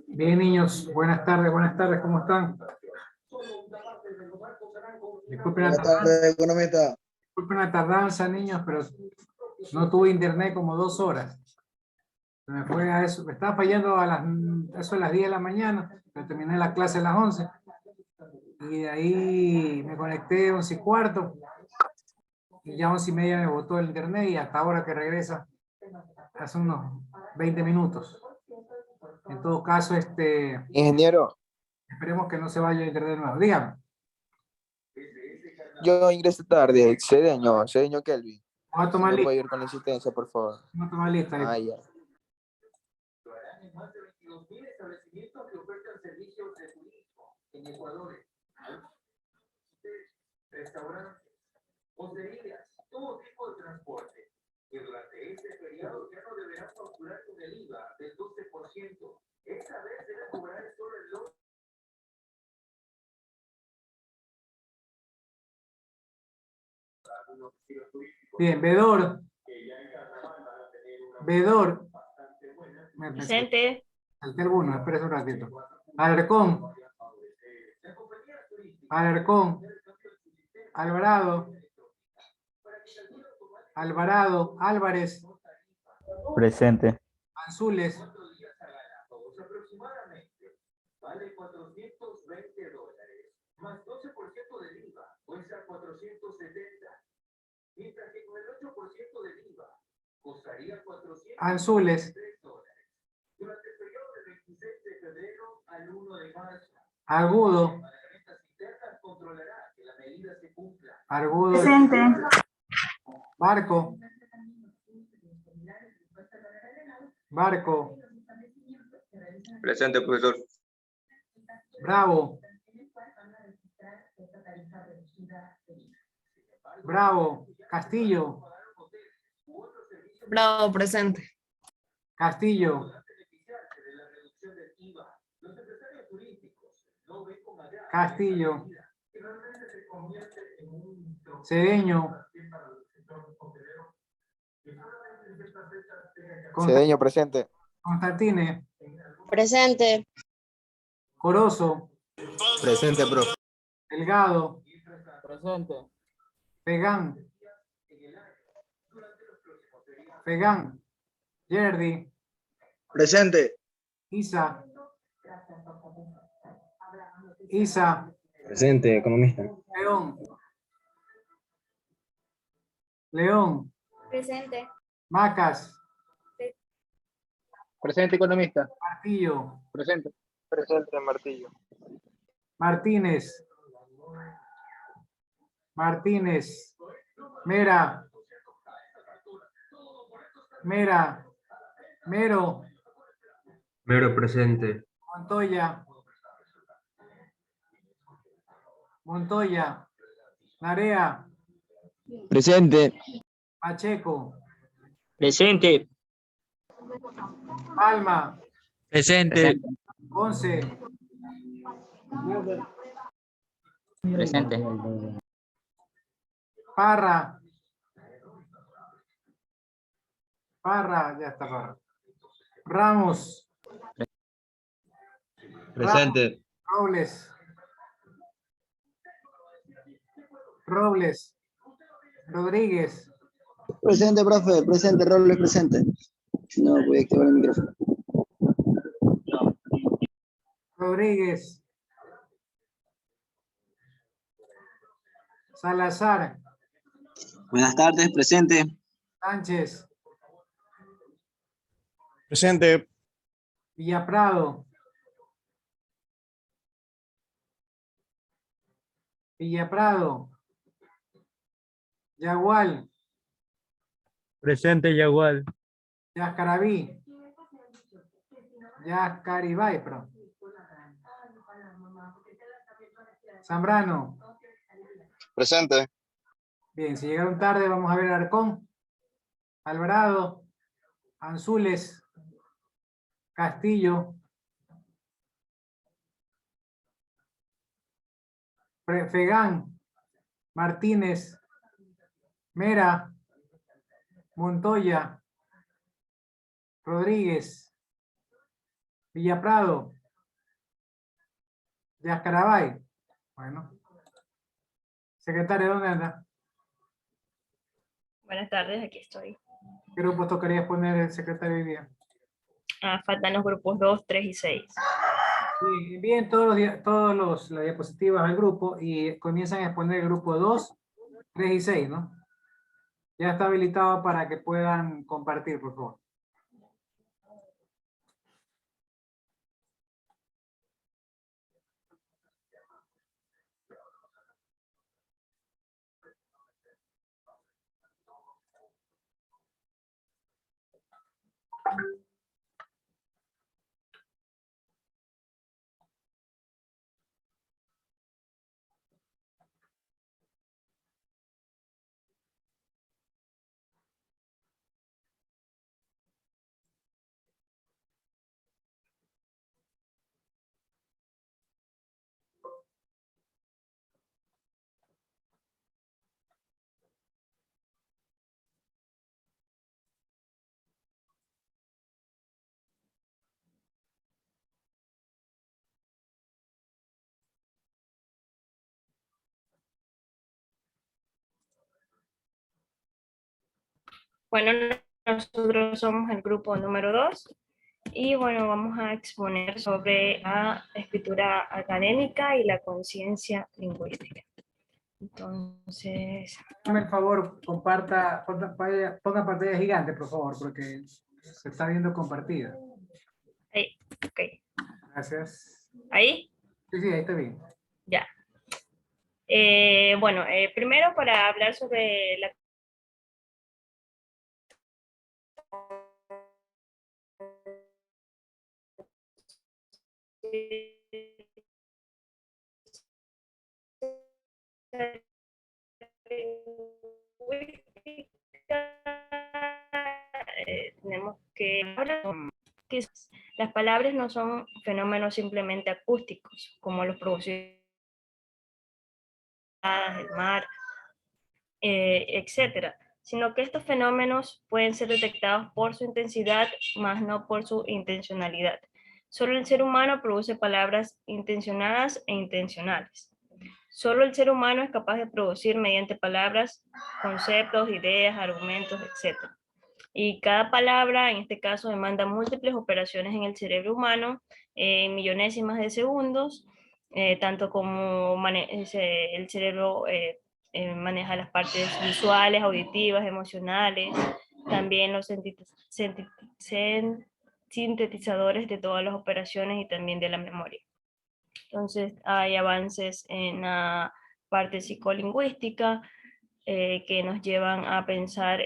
Bien, niños, buenas tardes, ¿cómo están? Disculpen la Buenas tardanza, tardes, economista. niños, pero no tuve internet como 2 horas. Me fue a eso, me estaba fallando eso a las 10 de la mañana, pero terminé la clase a las 11. Y de ahí me conecté 11:15, y ya 11:30 me botó el internet, y hasta ahora que regresa, hace unos 20 minutos. En todo caso, Ingeniero, esperemos que no se vaya el internet de nuevo. Dígame, yo ingresé tarde. Cedeño Kelvin. vamos a Si tomar me lista. puede ir con la insistencia, por favor. Vamos a tomar lista. Ah, ya. Bien, Vedor. Presente. Salté alguno, espérese un ratito. Alarcón, Alvarado, Álvarez, Presente. Anzules, Anzules, Argudo, Presente. Barco, Presente, profesor. Bravo, Castillo, Bravo, presente. Castillo, Cedeño, Cedeño, presente. Constantine, Presente. Corozo, Presente, profe. Delgado, Presente. Fegán, Yerdi, Presente. Isa, Presente, economista. León, Presente. Macas, Presente, economista. Martillo, Presente. Presente, Martillo. Martínez, Mera, Mero, Mero, presente. Montoya, Narea, Presente. Pacheco, Presente. Palma, Presente. Ponce, Presente. Parra, ya está Parra. Ramos, Presente. Robles, Rodríguez, Presente, profe. Presente, Robles, presente. No, voy a activar el micrófono. Rodríguez, Salazar, Buenas tardes, presente. Sánchez, Presente. Villaprado, Yagual, Presente, Yagual. Yascaribay, perdón. Zambrano. Presente. Bien, si llegaron tarde, vamos a ver Arcón, Alvarado, Anzules, Castillo, Fegán, Martínez, Mera, Montoya, Rodríguez, Villa Prado. Yascarabay. Bueno. Secretario, ¿dónde anda? Buenas tardes, aquí estoy. ¿Qué grupos tocaría poner el secretario hoy día? Faltan los grupos 2, 3 y 6. Sí, envíen las diapositivas al grupo y comienzan a exponer el grupo 2, 3 y 6, ¿no? Ya está habilitado para que puedan compartir, por favor. Bueno, nosotros somos el grupo número 2 y bueno, vamos a exponer sobre la escritura académica y la conciencia lingüística. Entonces, Por favor, ponga pantalla gigante, por favor, porque se está viendo compartida. ahí, ok. Gracias. ¿Ahí? Sí, ahí está bien. Ya. Bueno, primero para hablar sobre la tenemos que las palabras no son fenómenos simplemente acústicos, como los producidos el mar, etcétera, sino que estos fenómenos pueden ser detectados por su intensidad, más no por su intencionalidad. Solo el ser humano produce palabras intencionadas e intencionales. Solo el ser humano es capaz de producir mediante palabras, conceptos, ideas, argumentos, etc. Y cada palabra, en este caso, demanda múltiples operaciones en el cerebro humano, en millonésimas de segundos, tanto como el cerebro maneja las partes visuales, auditivas, emocionales, también los sintetizadores de todas las operaciones y también de la memoria. Entonces hay avances en la parte psicolingüística que nos llevan a pensar,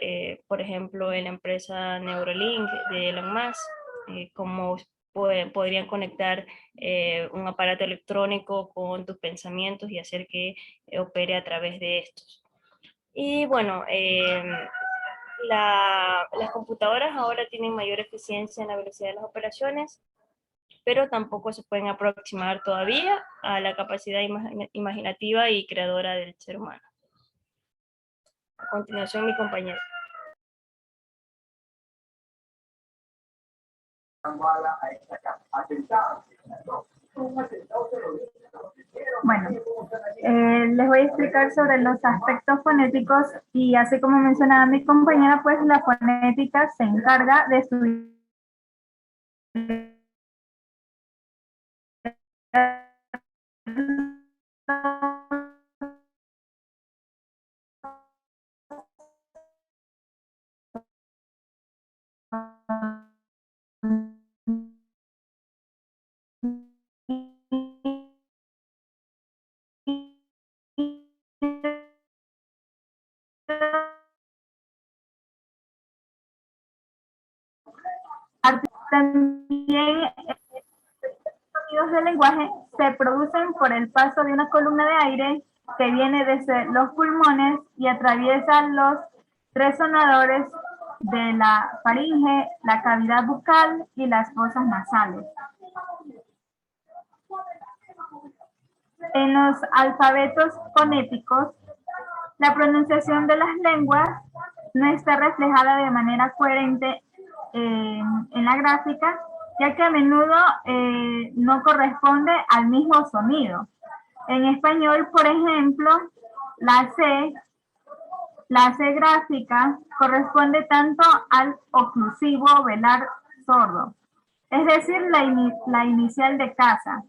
por ejemplo, en la empresa Neuralink de Elon Musk, cómo podrían conectar un aparato electrónico con tus pensamientos y hacer que opere a través de estos. Y bueno, las computadoras ahora tienen mayor eficiencia en la velocidad de las operaciones, pero tampoco se pueden aproximar todavía a la capacidad imaginativa y creadora del ser humano. A continuación, mi compañero. Bueno, les voy a explicar sobre los aspectos fonéticos y así como mencionaba mi compañera, pues la fonética se encarga de estudiar también sonidos del lenguaje se producen por el paso de una columna de aire que viene desde los pulmones y atraviesa los resonadores de la faringe, la cavidad bucal y las fosas nasales. En los alfabetos fonéticos, la pronunciación de las lenguas no está reflejada de manera coherente en la gráfica, ya que a menudo no corresponde al mismo sonido. En español, por ejemplo, la C gráfica corresponde tanto al oclusivo velar sordo, es decir, la inicial de casa,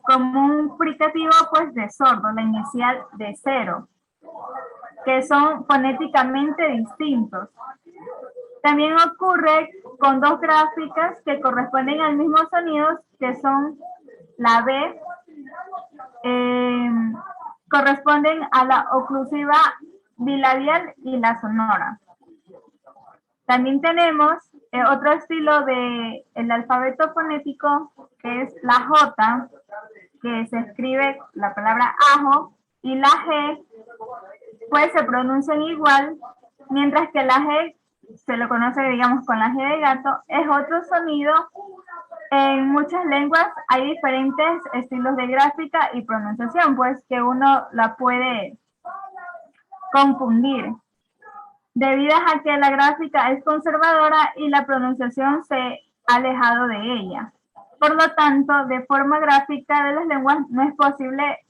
como un fricativo pues de sordo, la inicial de cero, que son fonéticamente distintos. También ocurre con dos gráficas que corresponden al mismo sonido, que son la B, corresponden a la oclusiva bilabial y la sonora. También tenemos otro estilo del alfabeto fonético, que es la J, que se escribe la palabra ajo, y la G, pues se pronuncian igual, mientras que la G se lo conoce, digamos, con la G de gato, es otro sonido. En muchas lenguas hay diferentes estilos de gráfica y pronunciación, pues que uno la puede confundir, debido a que la gráfica es conservadora y la pronunciación se ha alejado de ella. Por lo tanto, de forma gráfica de las lenguas no es posible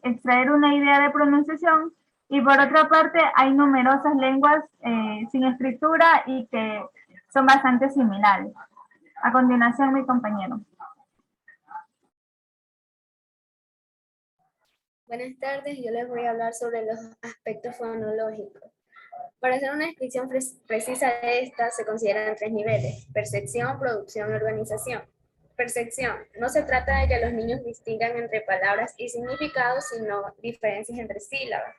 extraer una idea de pronunciación, y por otra parte hay numerosas lenguas sin escritura y que son bastante similares. A continuación, mi compañero. Buenas tardes, yo les voy a hablar sobre los aspectos fonológicos. Para hacer una descripción precisa de esta, se consideran 3 niveles: percepción, producción y organización. Percepción: no se trata de que los niños distingan entre palabras y significados, sino diferencias entre sílabas.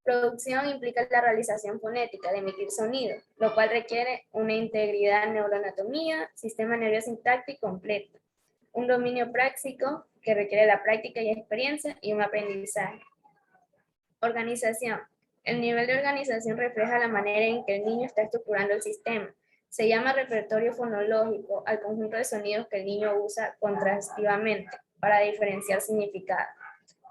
Producción implica la realización fonética de emitir sonido, lo cual requiere una integridad neuroanatomía, sistema nervioso sintáctico completo, un dominio práctico que requiere la práctica y experiencia, y un aprendizaje. Organización: el nivel de organización refleja la manera en que el niño está estructurando el sistema. Se llama repertorio fonológico al conjunto de sonidos que el niño usa contrastivamente para diferenciar significado.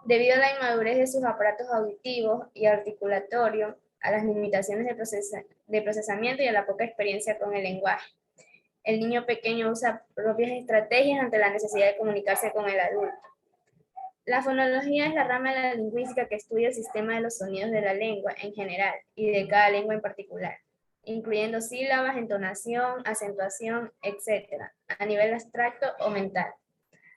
Debido a la inmadurez de sus aparatos auditivos y articulatorios, a las limitaciones de procesamiento y a la poca experiencia con el lenguaje, el niño pequeño usa propias estrategias ante la necesidad de comunicarse con el adulto. La fonología es la rama de la lingüística que estudia el sistema de los sonidos de la lengua en general y de cada lengua en particular, incluyendo sílabas, entonación, acentuación, etc., a nivel abstracto o mental.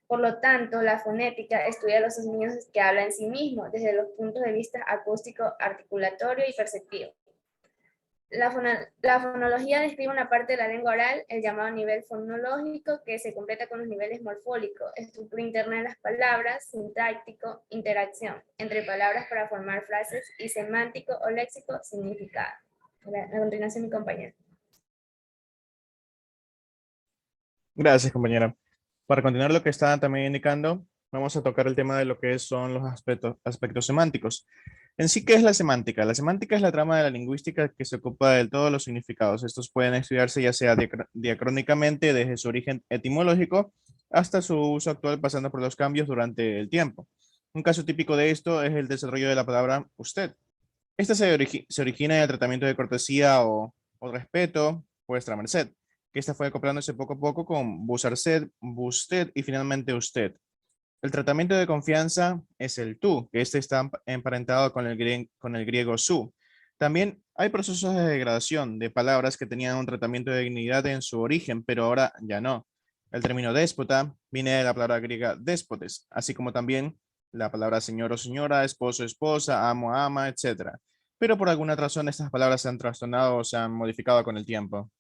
Por lo tanto, la fonética estudia los sonidos que hablan en sí mismos desde los puntos de vista acústico, articulatorio y perceptivo. La fonología describe una parte de la lengua oral, el llamado nivel fonológico, que se completa con los niveles morfólicos, estructura interna de las palabras, sintáctico, interacción entre palabras para formar frases, y semántico o léxico, significado. A continuación, mi compañero. Gracias, compañera. Para continuar lo que estaban también indicando, vamos a tocar el tema de lo que son los aspectos semánticos. En sí, ¿qué es la semántica? La semántica es la trama de la lingüística que se ocupa de todos los significados. Estos pueden estudiarse ya sea diacrónicamente desde su origen etimológico hasta su uso actual, pasando por los cambios durante el tiempo. Un caso típico de esto es el desarrollo de la palabra usted. Esta se origina en el tratamiento de cortesía o respeto, vuestra merced, que esta fue acoplándose poco a poco con busarced, busted y finalmente usted. El tratamiento de confianza es el tú, que este está emparentado con el griego su. También hay procesos de degradación de palabras que tenían un tratamiento de dignidad en su origen, pero ahora ya no. El término déspota viene de la palabra griega déspotes, así como también la palabra señor o señora, esposo, esposa, amo, ama, etc. Pero por alguna razón estas palabras se han trastornado o se han modificado con el tiempo.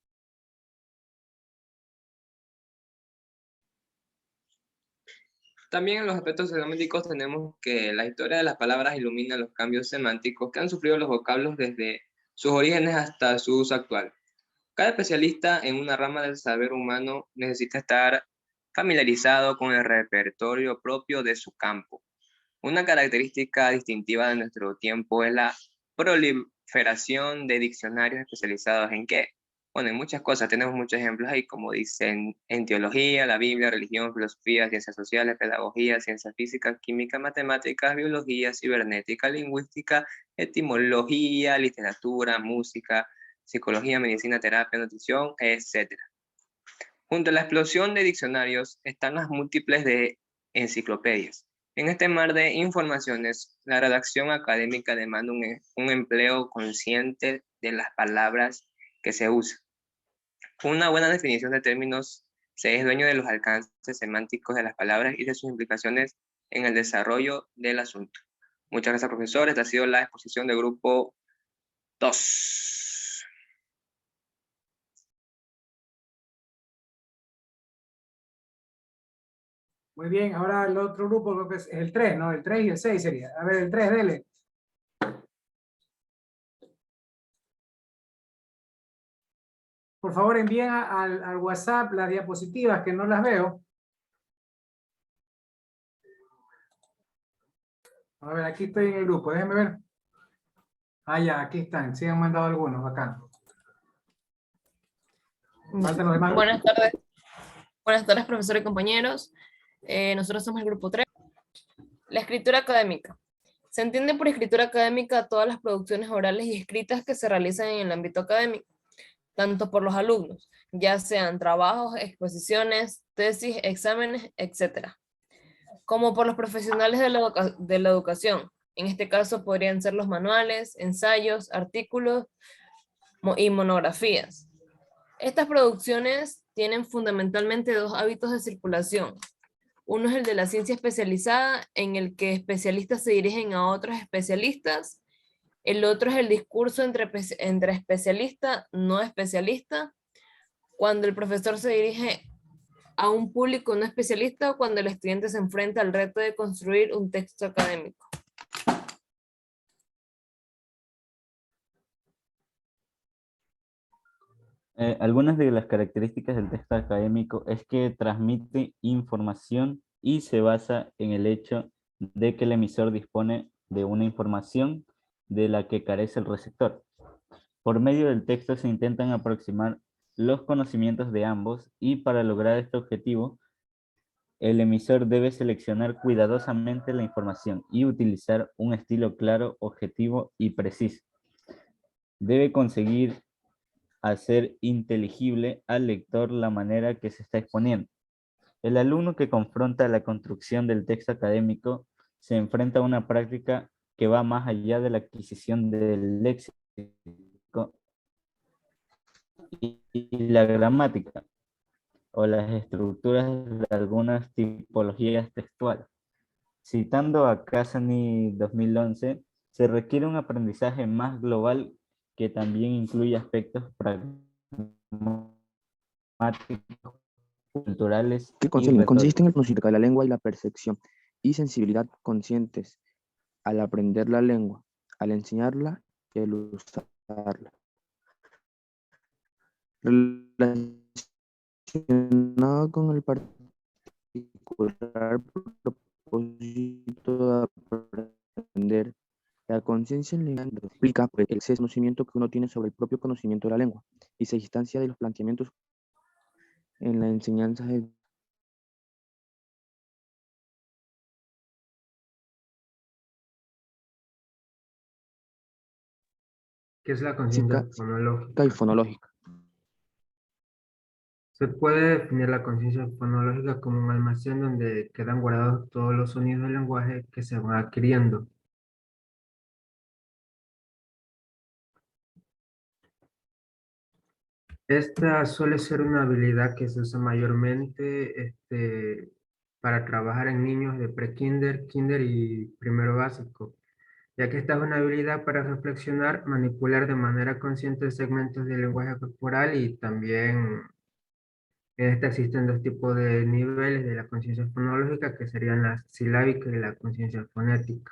También en los aspectos semánticos tenemos que la historia de las palabras ilumina los cambios semánticos que han sufrido los vocablos desde sus orígenes hasta su uso actual. Cada especialista en una rama del saber humano necesita estar familiarizado con el repertorio propio de su campo. Una característica distintiva de nuestro tiempo es la proliferación de diccionarios especializados en qué. Bueno, en muchas cosas, tenemos muchos ejemplos ahí, como dicen en teología, la Biblia, religión, filosofía, ciencias sociales, pedagogía, ciencias físicas, química, matemáticas, biología, cibernética, lingüística, etimología, literatura, música, psicología, medicina, terapia, nutrición, etc. Junto a la explosión de diccionarios están las múltiples de enciclopedias. En este mar de informaciones, la redacción académica demanda un empleo consciente de las palabras que se usan. Una buena definición de términos se es dueño de los alcances semánticos de las palabras y de sus implicaciones en el desarrollo del asunto. Muchas gracias, profesor. Esta ha sido la exposición del grupo 2. Muy bien, ahora el otro grupo creo que es el 3, ¿no? El 3 y el 6 sería. A ver, el 3, dele. Por favor, envíen al WhatsApp las diapositivas, que no las veo. A ver, aquí estoy en el grupo, déjenme ver. Ah, ya, aquí están. Sí han mandado algunos, acá. Faltan los demás. Buenas tardes. Buenas tardes, profesor y compañeros. Nosotros somos el grupo 3. La escritura académica. Se entiende por escritura académica todas las producciones orales y escritas que se realizan en el ámbito académico, tanto por los alumnos, ya sean trabajos, exposiciones, tesis, exámenes, etc., como por los profesionales de la educación. En este caso podrían ser los manuales, ensayos, artículos y monografías. Estas producciones tienen fundamentalmente dos hábitos de circulación. Uno es el de la ciencia especializada, en el que especialistas se dirigen a otros especialistas. El otro es el discurso entre especialista, no especialista, cuando el profesor se dirige a un público no especialista o cuando el estudiante se enfrenta al reto de construir un texto académico. Algunas de las características del texto académico es que transmite información y se basa en el hecho de que el emisor dispone de una información de la que carece el receptor. Por medio del texto se intentan aproximar los conocimientos de ambos y para lograr este objetivo, el emisor debe seleccionar cuidadosamente la información y utilizar un estilo claro, objetivo y preciso. Debe conseguir hacer inteligible al lector la manera que se está exponiendo. El alumno que confronta la construcción del texto académico se enfrenta a una práctica que va más allá de la adquisición del léxico y la gramática o las estructuras de algunas tipologías textuales. Citando a Casani 2011, se requiere un aprendizaje más global que también incluye aspectos pragmáticos, culturales. Que consiste en el conocimiento de la lengua y la percepción y sensibilidad conscientes al aprender la lengua, al enseñarla y al usarla. Relacionado con el particular propósito de aprender, la conciencia en lengua explica el exceso de conocimiento que uno tiene sobre el propio conocimiento de la lengua y se distancia de los planteamientos en la enseñanza de ¿Qué es la conciencia fonológica? y fonológica. Se puede definir la conciencia fonológica como un almacén donde quedan guardados todos los sonidos del lenguaje que se van adquiriendo. Esta suele ser una habilidad que se usa mayormente para trabajar en niños de pre-kinder, kinder y primero básico, ya que esta es una habilidad para reflexionar, manipular de manera consciente segmentos del lenguaje corporal y también en esta existen dos tipos de niveles de la conciencia fonológica que serían la silábica y la conciencia fonética.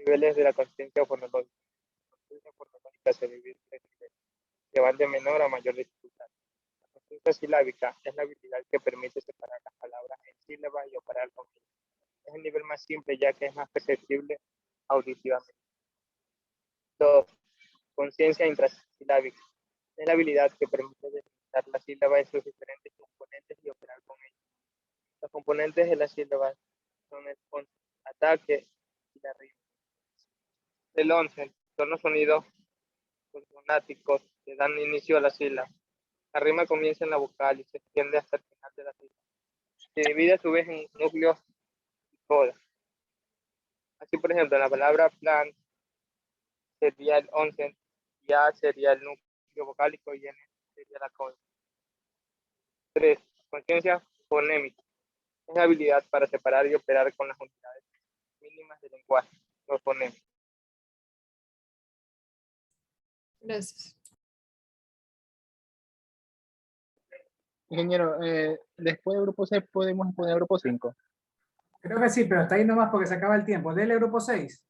Niveles de la conciencia fonológica. La conciencia fonológica se divide en 3 niveles, que van de menor a mayor dificultad. La conciencia silábica es la habilidad que permite separar las palabras en sílabas y operar con ellas. Es el nivel más simple ya que es más perceptible auditivamente. 2. Conciencia intrasilábica. Es la habilidad que permite delimitar la sílaba en sus diferentes componentes y operar con ellas. Los componentes de las sílabas son el ataque y la rima. El 11 son los sonidos consonánticos que dan inicio a la sílaba. La rima comienza en la vocal y se extiende hasta el final de la sílaba. Se divide a su vez en núcleos y codas. Así, por ejemplo, la palabra plan sería el 11, ya sería el núcleo vocálico y N sería la coda. 3. Conciencia fonémica. Es la habilidad para separar y operar con las unidades mínimas del lenguaje, los fonemas. Gracias. Ingeniero, después de grupo 6 podemos poner grupo 5. Creo que sí, pero hasta ahí nomás porque se acaba el tiempo. Dele grupo 6.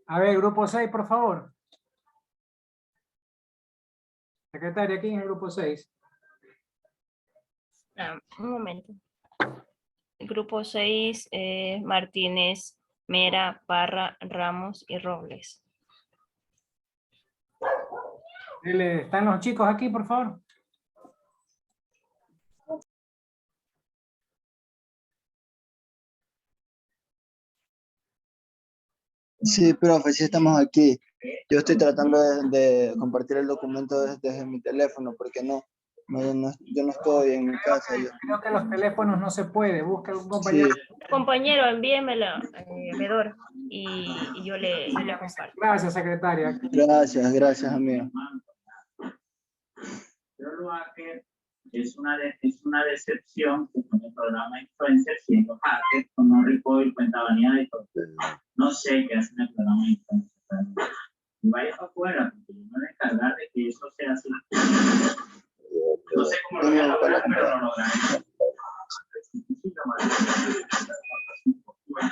A ver, grupo 6, por favor. Secretaria, ¿quién es el grupo 6? Un momento. Grupo 6, Martínez, Mera, Parra, Ramos y Robles. ¿Están los chicos aquí, por favor? Sí, profe, sí estamos aquí. Yo estoy tratando de compartir el documento desde mi teléfono porque yo no estoy en mi casa. Creo que los teléfonos no se puede. Busca un compañero. Sí. Compañero, envíemela, Medor, y yo le comparto. Gracias, secretaria. Gracias, amigo. Es una decepción que con el programa Influencer, siendo hacker, con no recuerdo y cuenta baneada y todo. No sé qué hace en el programa Influencer. Vaya para afuera, porque yo me voy a encargar de que eso sea así. No sé cómo lo voy a lograr, pero lo lograré.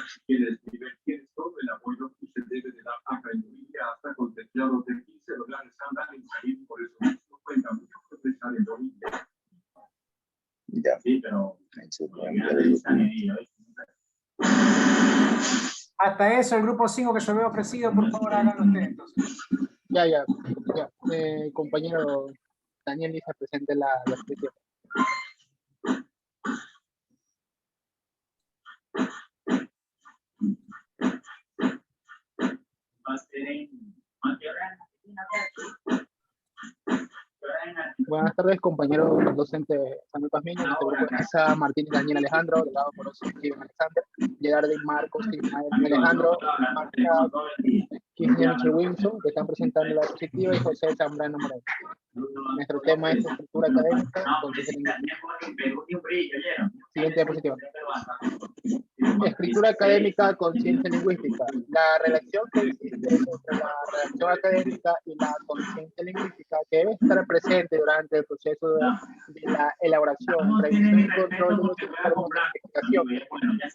Si quieres divertir todo el apoyo que se debe de dar a Cañuilla hasta contemplados de 15 dólares andan en salir, por eso mismo cuenta mucho que te sale bonita. Ya. Sí, pero Hasta eso, el grupo 5 que se ve ofrecido, por favor, hagan ustedes. Entonces. Ya. Compañero Daniel dice presente la expresión. Buenas tardes, compañero docente Samuel Pazmiño, Isa Martínez Daniel Alejandro, delegado por Steven Alexander, Gerardin Marcos, Ismael Alejandro, Marta Kirchner Michel Wilson, que están presentando la diapositiva, y José Zambrano Moreno. Nuestro tema es estructura académica. Siguiente diapositiva. Escritura académica con ciencia lingüística. La relación que existe entre la redacción académica y la conciencia lingüística que debe estar presente durante el proceso de la elaboración, revisión y control de los informes de investigación.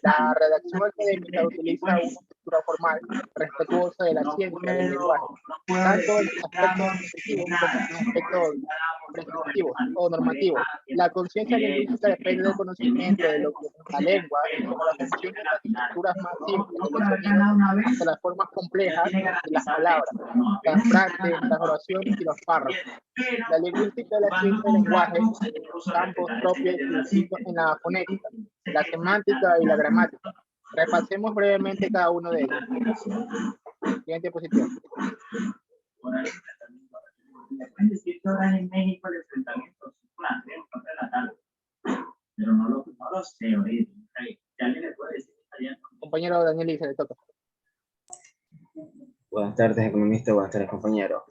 La redacción académica utiliza una estructura formal respetuosa de la ciencia del lenguaje, tanto en aspectos descriptivos como en aspectos prescriptivos o normativos. La conciencia lingüística depende del conocimiento de lo que es la lengua, como la función de las estructuras más simples de los sonidos hasta las formas complejas de las palabras, las frases, las oraciones y los párrafos. La lingüística es la ciencia del lenguaje, campos propios y distintos en la fonética, la semántica y la gramática. Repasemos brevemente cada uno de ellos. Siguiente diapositiva. qué hora en México el enfrentamiento? Plan, en contra de la tarde. Pero no lo sé, oír. Si alguien le puede decir, estaría. Compañero Daniel, se le toca. Buenas tardes, economista. Buenas tardes, compañero.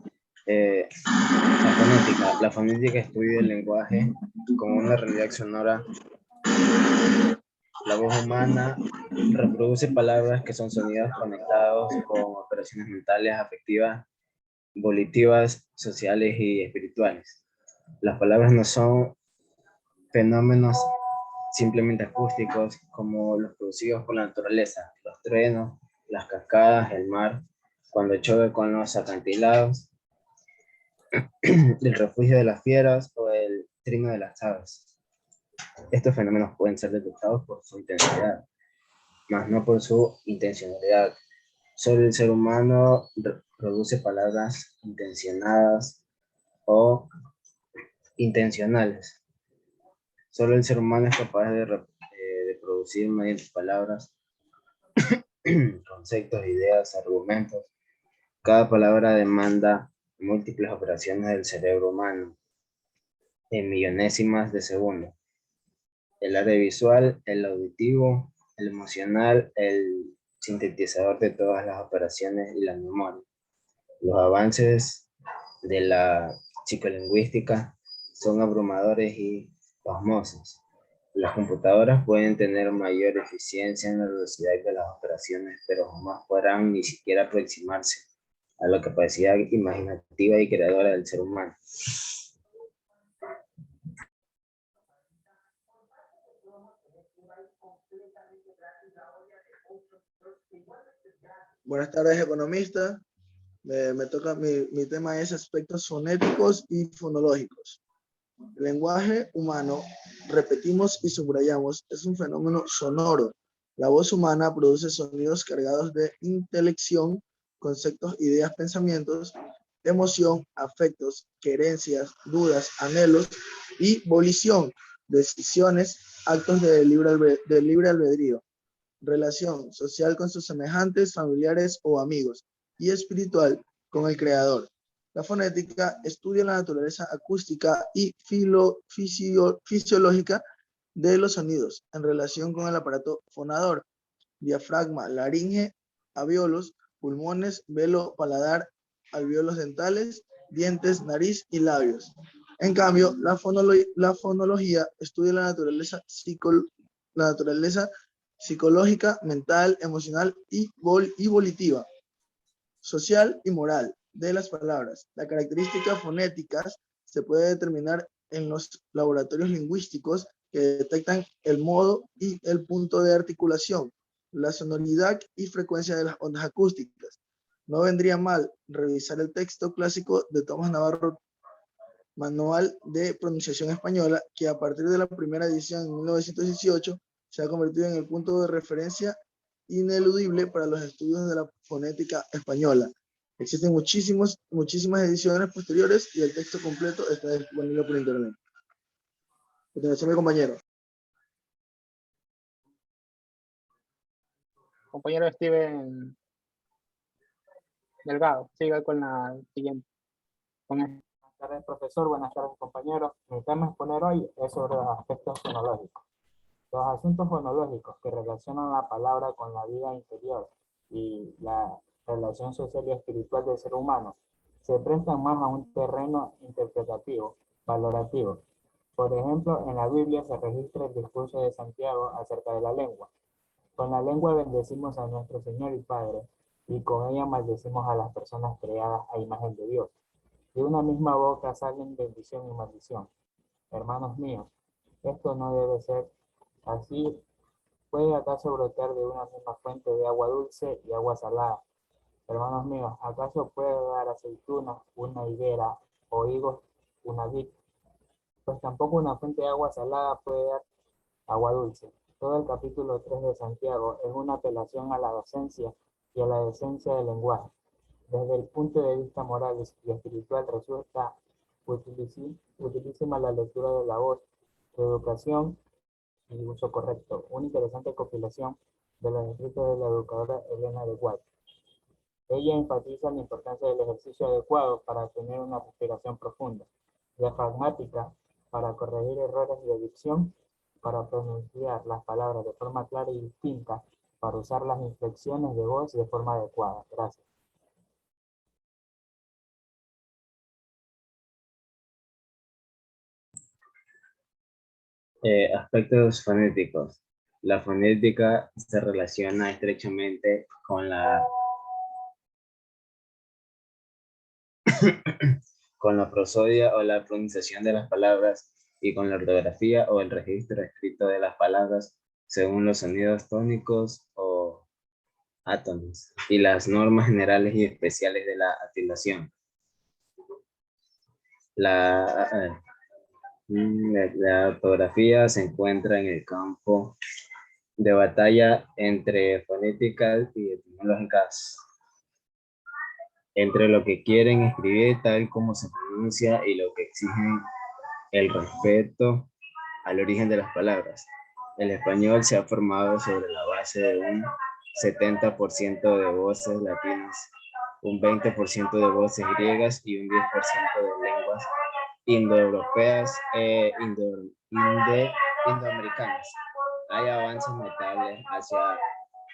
La fonética estudia el lenguaje como una realidad sonora. La voz humana reproduce palabras que son sonidos conectados con operaciones mentales, afectivas, volitivas, sociales y espirituales. Las palabras no son fenómenos simplemente acústicos como los producidos por la naturaleza, los truenos, las cascadas, el mar, cuando choque con los acantilados, el refugio de las fieras o el trino de las aves. Estos fenómenos pueden ser detectados por su intensidad, mas no por su intencionalidad. Solo el ser humano produce palabras intencionadas o intencionales. Solo el ser humano es capaz de producir mediante palabras conceptos, ideas, argumentos. Cada palabra demanda múltiples operaciones del cerebro humano en millonésimas de segundo. El área visual, el auditivo, el emocional, el sintetizador de todas las operaciones y la memoria. Los avances de la psicolingüística son abrumadores y pasmosos. Las computadoras pueden tener mayor eficiencia en la velocidad de las operaciones, pero jamás podrán ni siquiera aproximarse a la capacidad imaginativa y creadora del ser humano. Buenas tardes, economista. Me toca, mi tema es aspectos fonéticos y fonológicos. El lenguaje humano, repetimos y subrayamos, es un fenómeno sonoro. La voz humana produce sonidos cargados de intelección, conceptos, ideas, pensamientos, emoción, afectos, querencias, dudas, anhelos y volición, decisiones, actos de libre albedrío, relación social con sus semejantes, familiares o amigos, y espiritual con el creador. La fonética estudia la naturaleza acústica y fisiológica de los sonidos en relación con el aparato fonador, diafragma, laringe, alvéolos, pulmones, velo, paladar, alvéolos dentales, dientes, nariz y labios. En cambio, la fonología estudia la naturaleza psicológica, mental, emocional y volitiva, social y moral de las palabras. Las características fonéticas se puede determinar en los laboratorios lingüísticos que detectan el modo y el punto de articulación, la sonoridad y frecuencia de las ondas acústicas. No vendría mal revisar el texto clásico de Tomás Navarro, Manual de Pronunciación Española, que a partir de la primera edición en 1918 se ha convertido en el punto de referencia ineludible para los estudios de la fonética española. Existen muchísimas ediciones posteriores y el texto completo está disponible por internet. Continuación, mi compañero. Compañero Steven Delgado, siga con la siguiente. Buenas tardes, profesor. Buenas tardes, compañeros. Mi tema a exponer hoy es sobre los aspectos fonológicos. Los asuntos fonológicos que relacionan la palabra con la vida interior y la relación social y espiritual del ser humano se prestan más a un terreno interpretativo, valorativo. Por ejemplo, en la Biblia se registra el discurso de Santiago acerca de la lengua. Con la lengua bendecimos a nuestro Señor y Padre, y con ella maldecimos a las personas creadas a imagen de Dios. De una misma boca salen bendición y maldición. Hermanos míos, esto no debe ser así. ¿Puede acaso brotar de una misma fuente de agua dulce y agua salada? Hermanos míos, ¿acaso puede dar aceitunas una higuera o higos una vid? Pues tampoco una fuente de agua salada puede dar agua dulce. Todo el capítulo 3 de Santiago es una apelación a la docencia y a la decencia del lenguaje. Desde el punto de vista moral y espiritual resulta utilísima la lectura de la voz, su educación y uso correcto. Una interesante compilación de los escritos de la educadora Elena de White. Ella enfatiza la importancia del ejercicio adecuado para tener una respiración profunda, diafragmática para corregir errores de dicción, para pronunciar las palabras de forma clara y distinta, para usar las inflexiones de voz de forma adecuada. Gracias. Aspectos fonéticos. La fonética se relaciona estrechamente con la prosodia o la pronunciación de las palabras y con la ortografía o el registro escrito de las palabras según los sonidos tónicos o átonos y las normas generales y especiales de la activación. La ortografía se encuentra en el campo de batalla entre fonéticas y etimológicas, entre lo que quieren escribir tal como se pronuncia y lo que exigen el respeto al origen de las palabras. El español se ha formado sobre la base de un 70% de voces latinas, un 20% de voces griegas y un 10% de lenguas indoeuropeas e indoamericanas. Hay avances notables hacia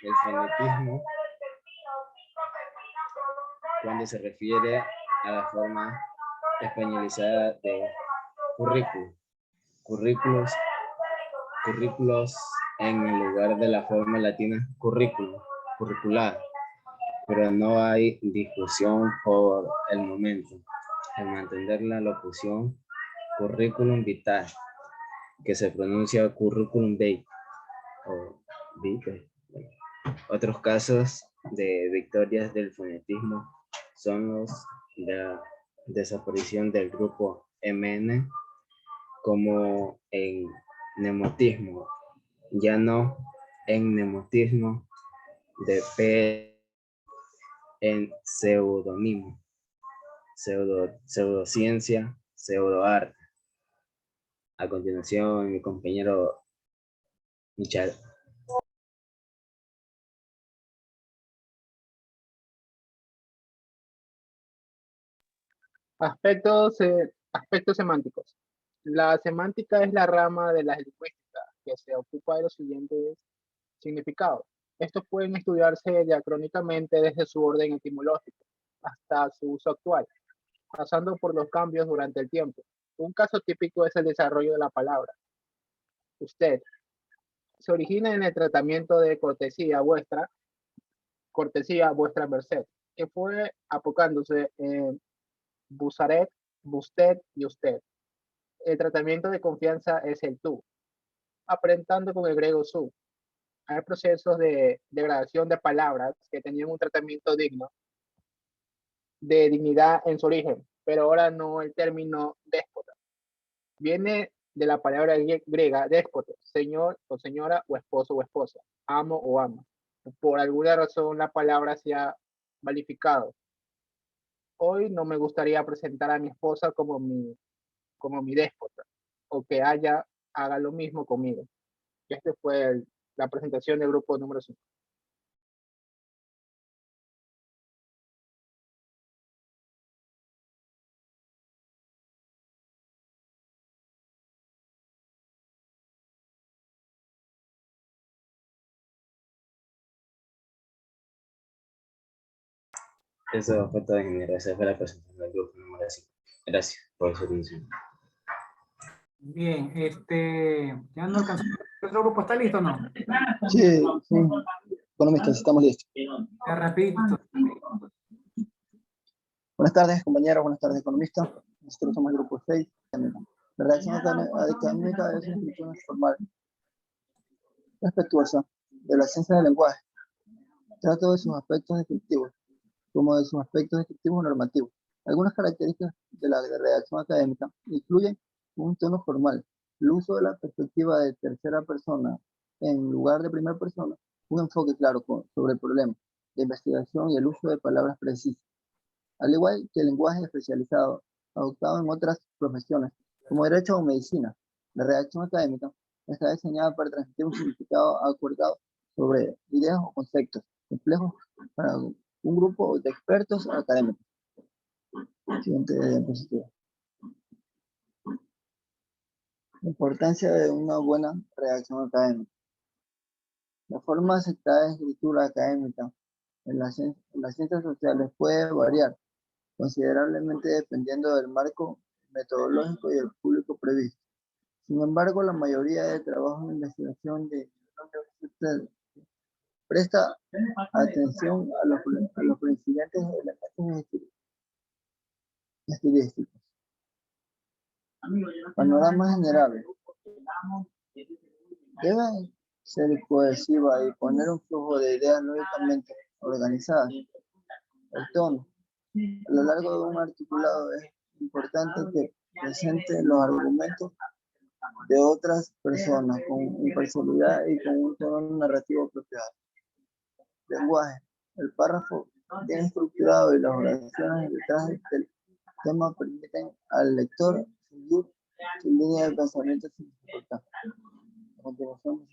el fonetismo cuando se refiere a la forma españolizada de currículos en el lugar de la forma latina curricular, pero no hay discusión por el momento en mantener la locución curriculum vitae, que se pronuncia curriculum vitae o vitae. Otros casos de victorias del fonetismo son los de la desaparición del grupo MN, como en nemotismo, ya no en nemotismo de P, en pseudónimo, pseudociencia, pseudoarte. A continuación, mi compañero Michal. Aspectos semánticos. La semántica es la rama de la lingüística que se ocupa de los siguientes significados. Estos pueden estudiarse diacrónicamente desde su orden etimológico hasta su uso actual, pasando por los cambios durante el tiempo. Un caso típico es el desarrollo de la palabra. Usted se origina en el tratamiento de cortesía vuestra merced, que fue apocándose en busaret, busted y usted. El tratamiento de confianza es el tú, aparentando con el griego su. Hay procesos de degradación de palabras que tenían un tratamiento digno, de dignidad en su origen, pero ahora no el término déspota. Viene de la palabra griega déspota, señor o señora o esposo o esposa, amo o ama. Por alguna razón la palabra se ha malificado. Hoy no me gustaría presentar a mi esposa como mi déspota, o que haga lo mismo conmigo. Este fue la presentación del grupo número 5. Eso fue todo, ingeniero. Esa fue la presentación del grupo número 5. Gracias por su atención. Bien, ya no alcanzó. ¿El otro grupo está listo o no? Sí, sí. Economistas, estamos listos. Ya rapidito. Buenas tardes, compañeros. Buenas tardes, economistas. Nosotros somos el grupo 6. La reacción académica es una institución formal, respetuosa de la ciencia del lenguaje. Trata de sus aspectos descriptivos, como de sus aspectos descriptivos normativos. Algunas características de la redacción académica incluyen un tono formal, el uso de la perspectiva de tercera persona en lugar de primera persona, un enfoque claro sobre el problema, de investigación y el uso de palabras precisas. Al igual que el lenguaje especializado adoptado en otras profesiones, como derecho o medicina, la redacción académica está diseñada para transmitir un significado acordado sobre ideas o conceptos complejos para un grupo de expertos académicos. Siguiente diapositiva. Importancia de una buena redacción académica. La forma aceptada de escritura académica en las ciencias sociales puede variar considerablemente dependiendo del marco metodológico y el público previsto. Sin embargo, la mayoría de trabajos de investigación de presta atención a los siguientes elementos estilísticos. Panorama general. Debe ser cohesiva y poner un flujo de ideas lógicamente organizadas. El tono. A lo largo de un articulado es importante que presente los argumentos de otras personas con imparcialidad y con un tono narrativo apropiado. Lenguaje. El párrafo bien estructurado y las oraciones detrás del tema permiten al lector seguir su línea de pensamiento sin dificultad. A continuación,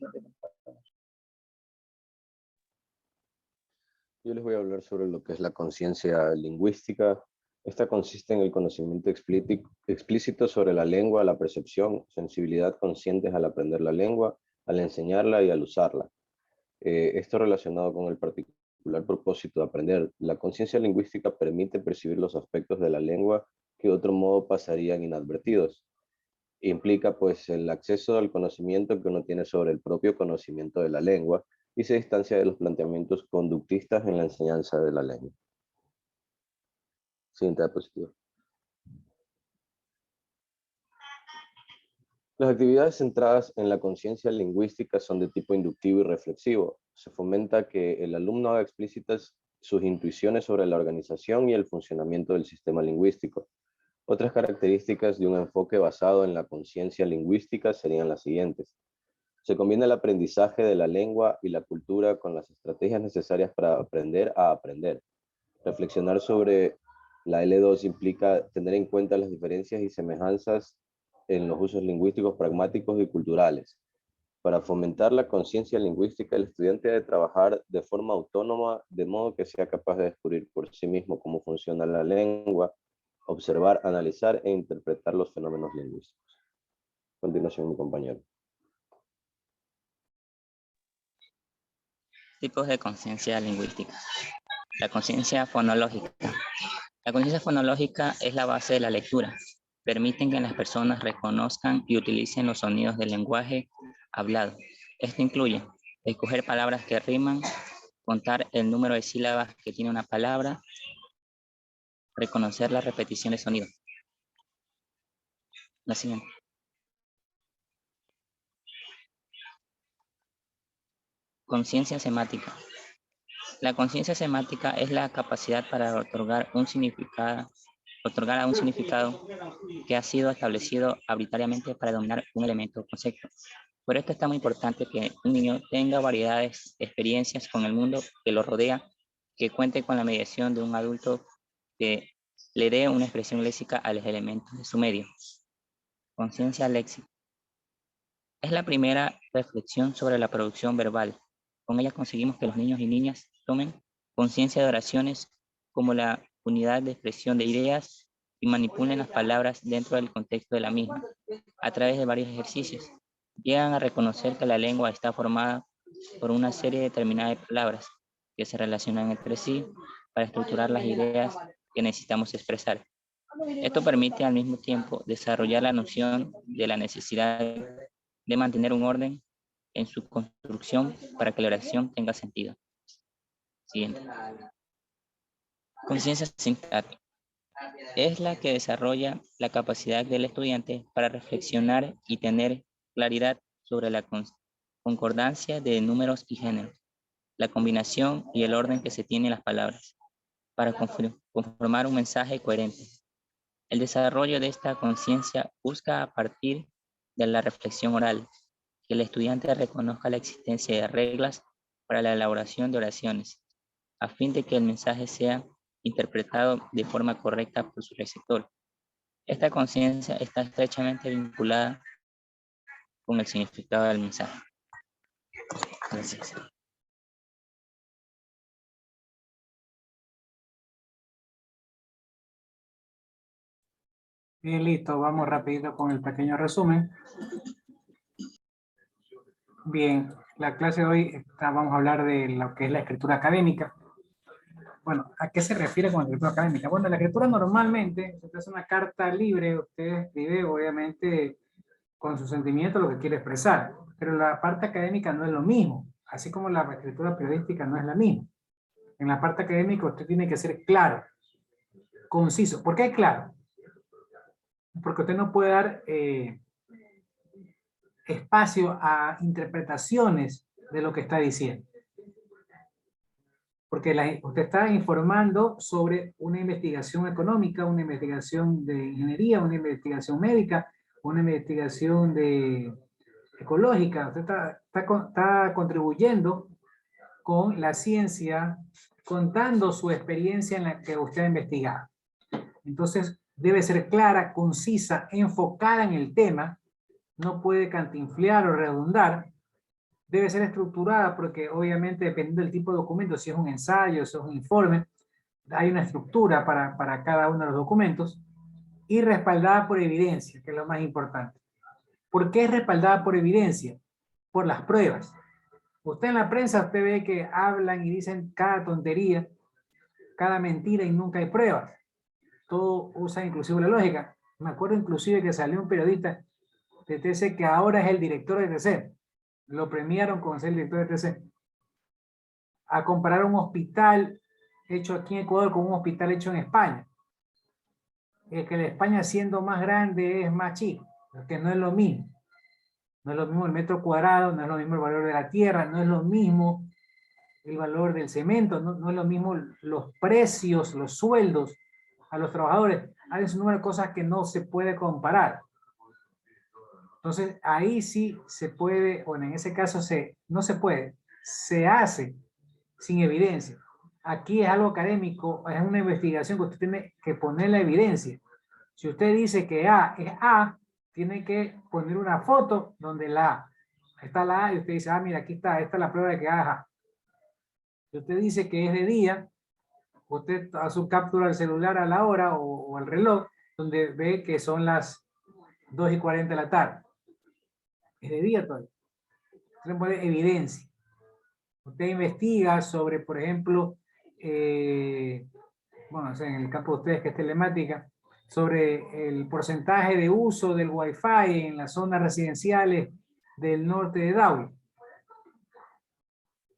yo les voy a hablar sobre lo que es la conciencia lingüística. Esta consiste en el conocimiento explícito sobre la lengua, la percepción, sensibilidad conscientes al aprender la lengua, al enseñarla y al usarla. Esto relacionado con el particular propósito de aprender. La conciencia lingüística permite percibir los aspectos de la lengua que de otro modo pasarían inadvertidos. Implica pues el acceso al conocimiento que uno tiene sobre el propio conocimiento de la lengua y se distancia de los planteamientos conductistas en la enseñanza de la lengua. Siguiente diapositiva. Las actividades centradas en la conciencia lingüística son de tipo inductivo y reflexivo. Se fomenta que el alumno haga explícitas sus intuiciones sobre la organización y el funcionamiento del sistema lingüístico. Otras características de un enfoque basado en la conciencia lingüística serían las siguientes. Se combina el aprendizaje de la lengua y la cultura con las estrategias necesarias para aprender a aprender. Reflexionar sobre la L2 implica tener en cuenta las diferencias y semejanzas en los usos lingüísticos pragmáticos y culturales. Para fomentar la conciencia lingüística, el estudiante debe trabajar de forma autónoma, de modo que sea capaz de descubrir por sí mismo cómo funciona la lengua, observar, analizar e interpretar los fenómenos lingüísticos. A continuación, mi compañero. Tipos de conciencia lingüística. La conciencia fonológica. La conciencia fonológica es la base de la lectura. Permiten que las personas reconozcan y utilicen los sonidos del lenguaje hablado. Esto incluye escoger palabras que riman, contar el número de sílabas que tiene una palabra, reconocer la repetición de sonido. La siguiente. Conciencia semántica. La conciencia semántica es la capacidad para otorgar a un significado que ha sido establecido arbitrariamente para dominar un elemento o concepto. Por esto es tan importante que un niño tenga variedades de experiencias con el mundo que lo rodea, que cuente con la mediación de un adulto que le dé una expresión léxica a los elementos de su medio. Conciencia léxica. Es la primera reflexión sobre la producción verbal. Con ella conseguimos que los niños y niñas tomen conciencia de oraciones como la unidad de expresión de ideas y manipulen las palabras dentro del contexto de la misma. A través de varios ejercicios, llegan a reconocer que la lengua está formada por una serie determinada de palabras que se relacionan entre sí para estructurar las ideas que necesitamos expresar. Esto permite al mismo tiempo desarrollar la noción de la necesidad de mantener un orden en su construcción para que la oración tenga sentido. Siguiente. Conciencia sintáctica. Es la que desarrolla la capacidad del estudiante para reflexionar y tener claridad sobre la concordancia de números y géneros, la combinación y el orden que se tiene en las palabras, para conformar un mensaje coherente. El desarrollo de esta conciencia busca a partir de la reflexión oral, que el estudiante reconozca la existencia de reglas para la elaboración de oraciones, a fin de que el mensaje sea interpretado de forma correcta por su receptor. Esta conciencia está estrechamente vinculada con el significado del mensaje. Gracias. Bien, listo, vamos rapidito con el pequeño resumen. Bien, la clase de hoy vamos a hablar de lo que es la escritura académica. Bueno, ¿a qué se refiere con escritura académica? Bueno, la escritura normalmente, si usted hace una carta libre, usted escribe obviamente con su sentimiento lo que quiere expresar, pero la parte académica no es lo mismo, así como la escritura periodística no es la misma. En la parte académica usted tiene que ser claro, conciso. ¿Por qué claro? Porque usted no puede dar espacio a interpretaciones de lo que está diciendo. Porque usted está informando sobre una investigación económica, una investigación de ingeniería, una investigación médica, una investigación ecológica. Usted está contribuyendo con la ciencia, contando su experiencia en la que usted ha investigado. Entonces, debe ser clara, concisa, enfocada en el tema, no puede cantinflear o redundar, debe ser estructurada porque obviamente dependiendo del tipo de documento, si es un ensayo, si es un informe, hay una estructura para cada uno de los documentos y respaldada por evidencia, que es lo más importante. ¿Por qué es respaldada por evidencia? Por las pruebas. Usted en la prensa, usted ve que hablan y dicen cada tontería, cada mentira y nunca hay pruebas. Todo usa inclusive la lógica. Me acuerdo inclusive que salió un periodista de TC que ahora es el director de TC. Lo premiaron con ser el director de TC. A comparar un hospital hecho aquí en Ecuador con un hospital hecho en España. Es que la España siendo más grande es más chico, porque no es lo mismo. No es lo mismo el metro cuadrado, no es lo mismo el valor de la tierra, no es lo mismo el valor del cemento, no es lo mismo los precios, los sueldos a los trabajadores. Hay un número de cosas que no se puede comparar. Entonces, ahí sí se puede, bueno, en ese caso no se puede, se hace sin evidencia. Aquí es algo académico, es una investigación que usted tiene que poner la evidencia. Si usted dice que A es A, tiene que poner una foto donde la A. Está la A y usted dice, ah, mira, aquí está, esta es la prueba de que A es A. Si usted dice que es de día, usted hace su captura del celular a la hora o al reloj, donde ve que son las 2:40 de la tarde. Es de día todavía. Usted pone evidencia. Usted investiga sobre, por ejemplo, bueno, o sea, en el campo de ustedes que es telemática, sobre el porcentaje de uso del Wi-Fi en las zonas residenciales del norte de Daule.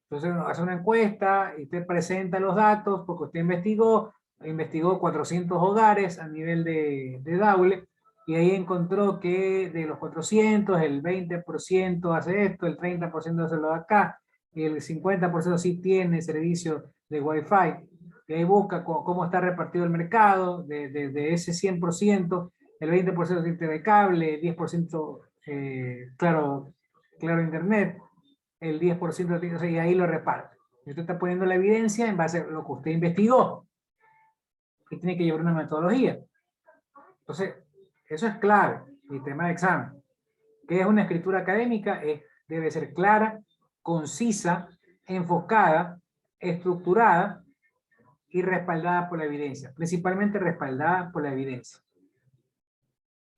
Entonces hace una encuesta y usted presenta los datos porque usted investigó 400 hogares a nivel de Daule y ahí encontró que de los 400 el 20% hace esto, el 30% hace lo de acá y el 50% sí tiene servicio de Wi-Fi. Y ahí busca cómo está repartido el mercado, de ese 100%, el 20% tiene de cable, 10% claro internet, el 10% y ahí lo reparte. Y usted está poniendo la evidencia en base a lo que usted investigó. Y tiene que llevar una metodología. Entonces, eso es clave, el tema de examen. ¿Qué es una escritura académica? Debe ser clara, concisa, enfocada, estructurada y respaldada por la evidencia. Principalmente respaldada por la evidencia.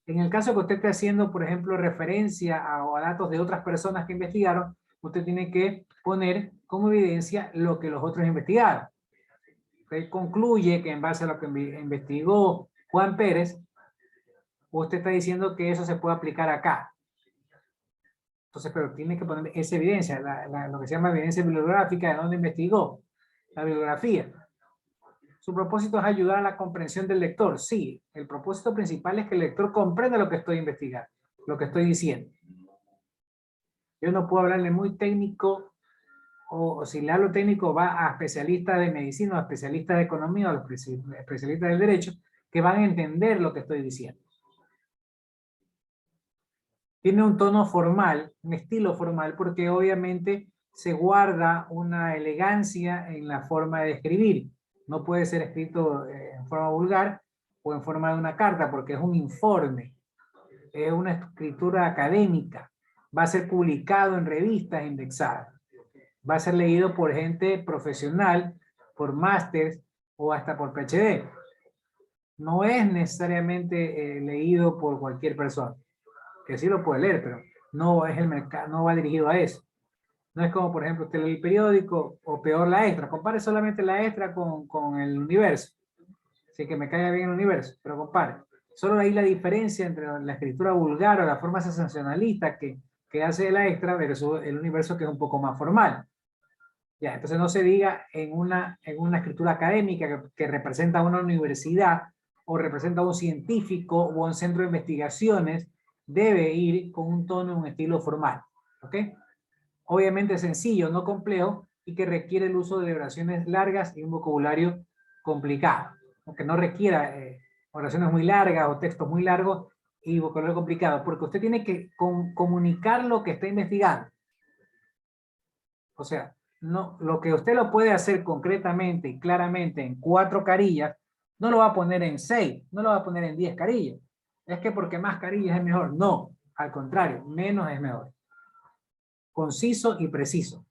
En el caso que usted esté haciendo, por ejemplo, referencia a datos de otras personas que investigaron, usted tiene que poner como evidencia lo que los otros investigaron. Usted concluye que en base a lo que investigó Juan Pérez, usted está diciendo que eso se puede aplicar acá. Entonces, pero tiene que poner esa evidencia, lo que se llama evidencia bibliográfica de dónde investigó, la bibliografía. Su propósito es ayudar a la comprensión del lector. Sí, el propósito principal es que el lector comprenda lo que estoy investigando, lo que estoy diciendo. Yo no puedo hablarle muy técnico, o si le hablo técnico va a especialistas de medicina, o a especialistas de economía, o a especialistas del derecho, que van a entender lo que estoy diciendo. Tiene un tono formal, un estilo formal, porque obviamente se guarda una elegancia en la forma de escribir. No puede ser escrito en forma vulgar o en forma de una carta, porque es un informe, es una escritura académica. Va a ser publicado en revistas indexadas. Va a ser leído por gente profesional, por másters o hasta por PhD. no es necesariamente leído por cualquier persona, que sí lo puede leer, pero no es el mercado, no va dirigido a eso. No es como, por ejemplo, usted lee el periódico o peor la Extra. Compare solamente la Extra con el Universo. Así que me caiga bien el Universo, pero compare. Solo ahí la diferencia entre la escritura vulgar o la forma sensacionalista que hace la Extra versus el Universo, que es un poco más formal. Ya, entonces no se diga en una escritura académica que representa una universidad o representa a un científico o un centro de investigaciones, debe ir con un tono, un estilo formal. ¿Ok? Obviamente sencillo, no complejo, y que requiere el uso de oraciones largas y un vocabulario complicado, aunque no requiera oraciones muy largas o textos muy largos y vocabulario complicado, porque usted tiene que comunicar lo que está investigando. O sea, no, lo que usted lo puede hacer concretamente y claramente en 4 carillas, no lo va a poner en 6, no lo va a poner en 10 carillas. Es que porque más carillas es mejor. No, al contrario, menos es mejor. Conciso y preciso.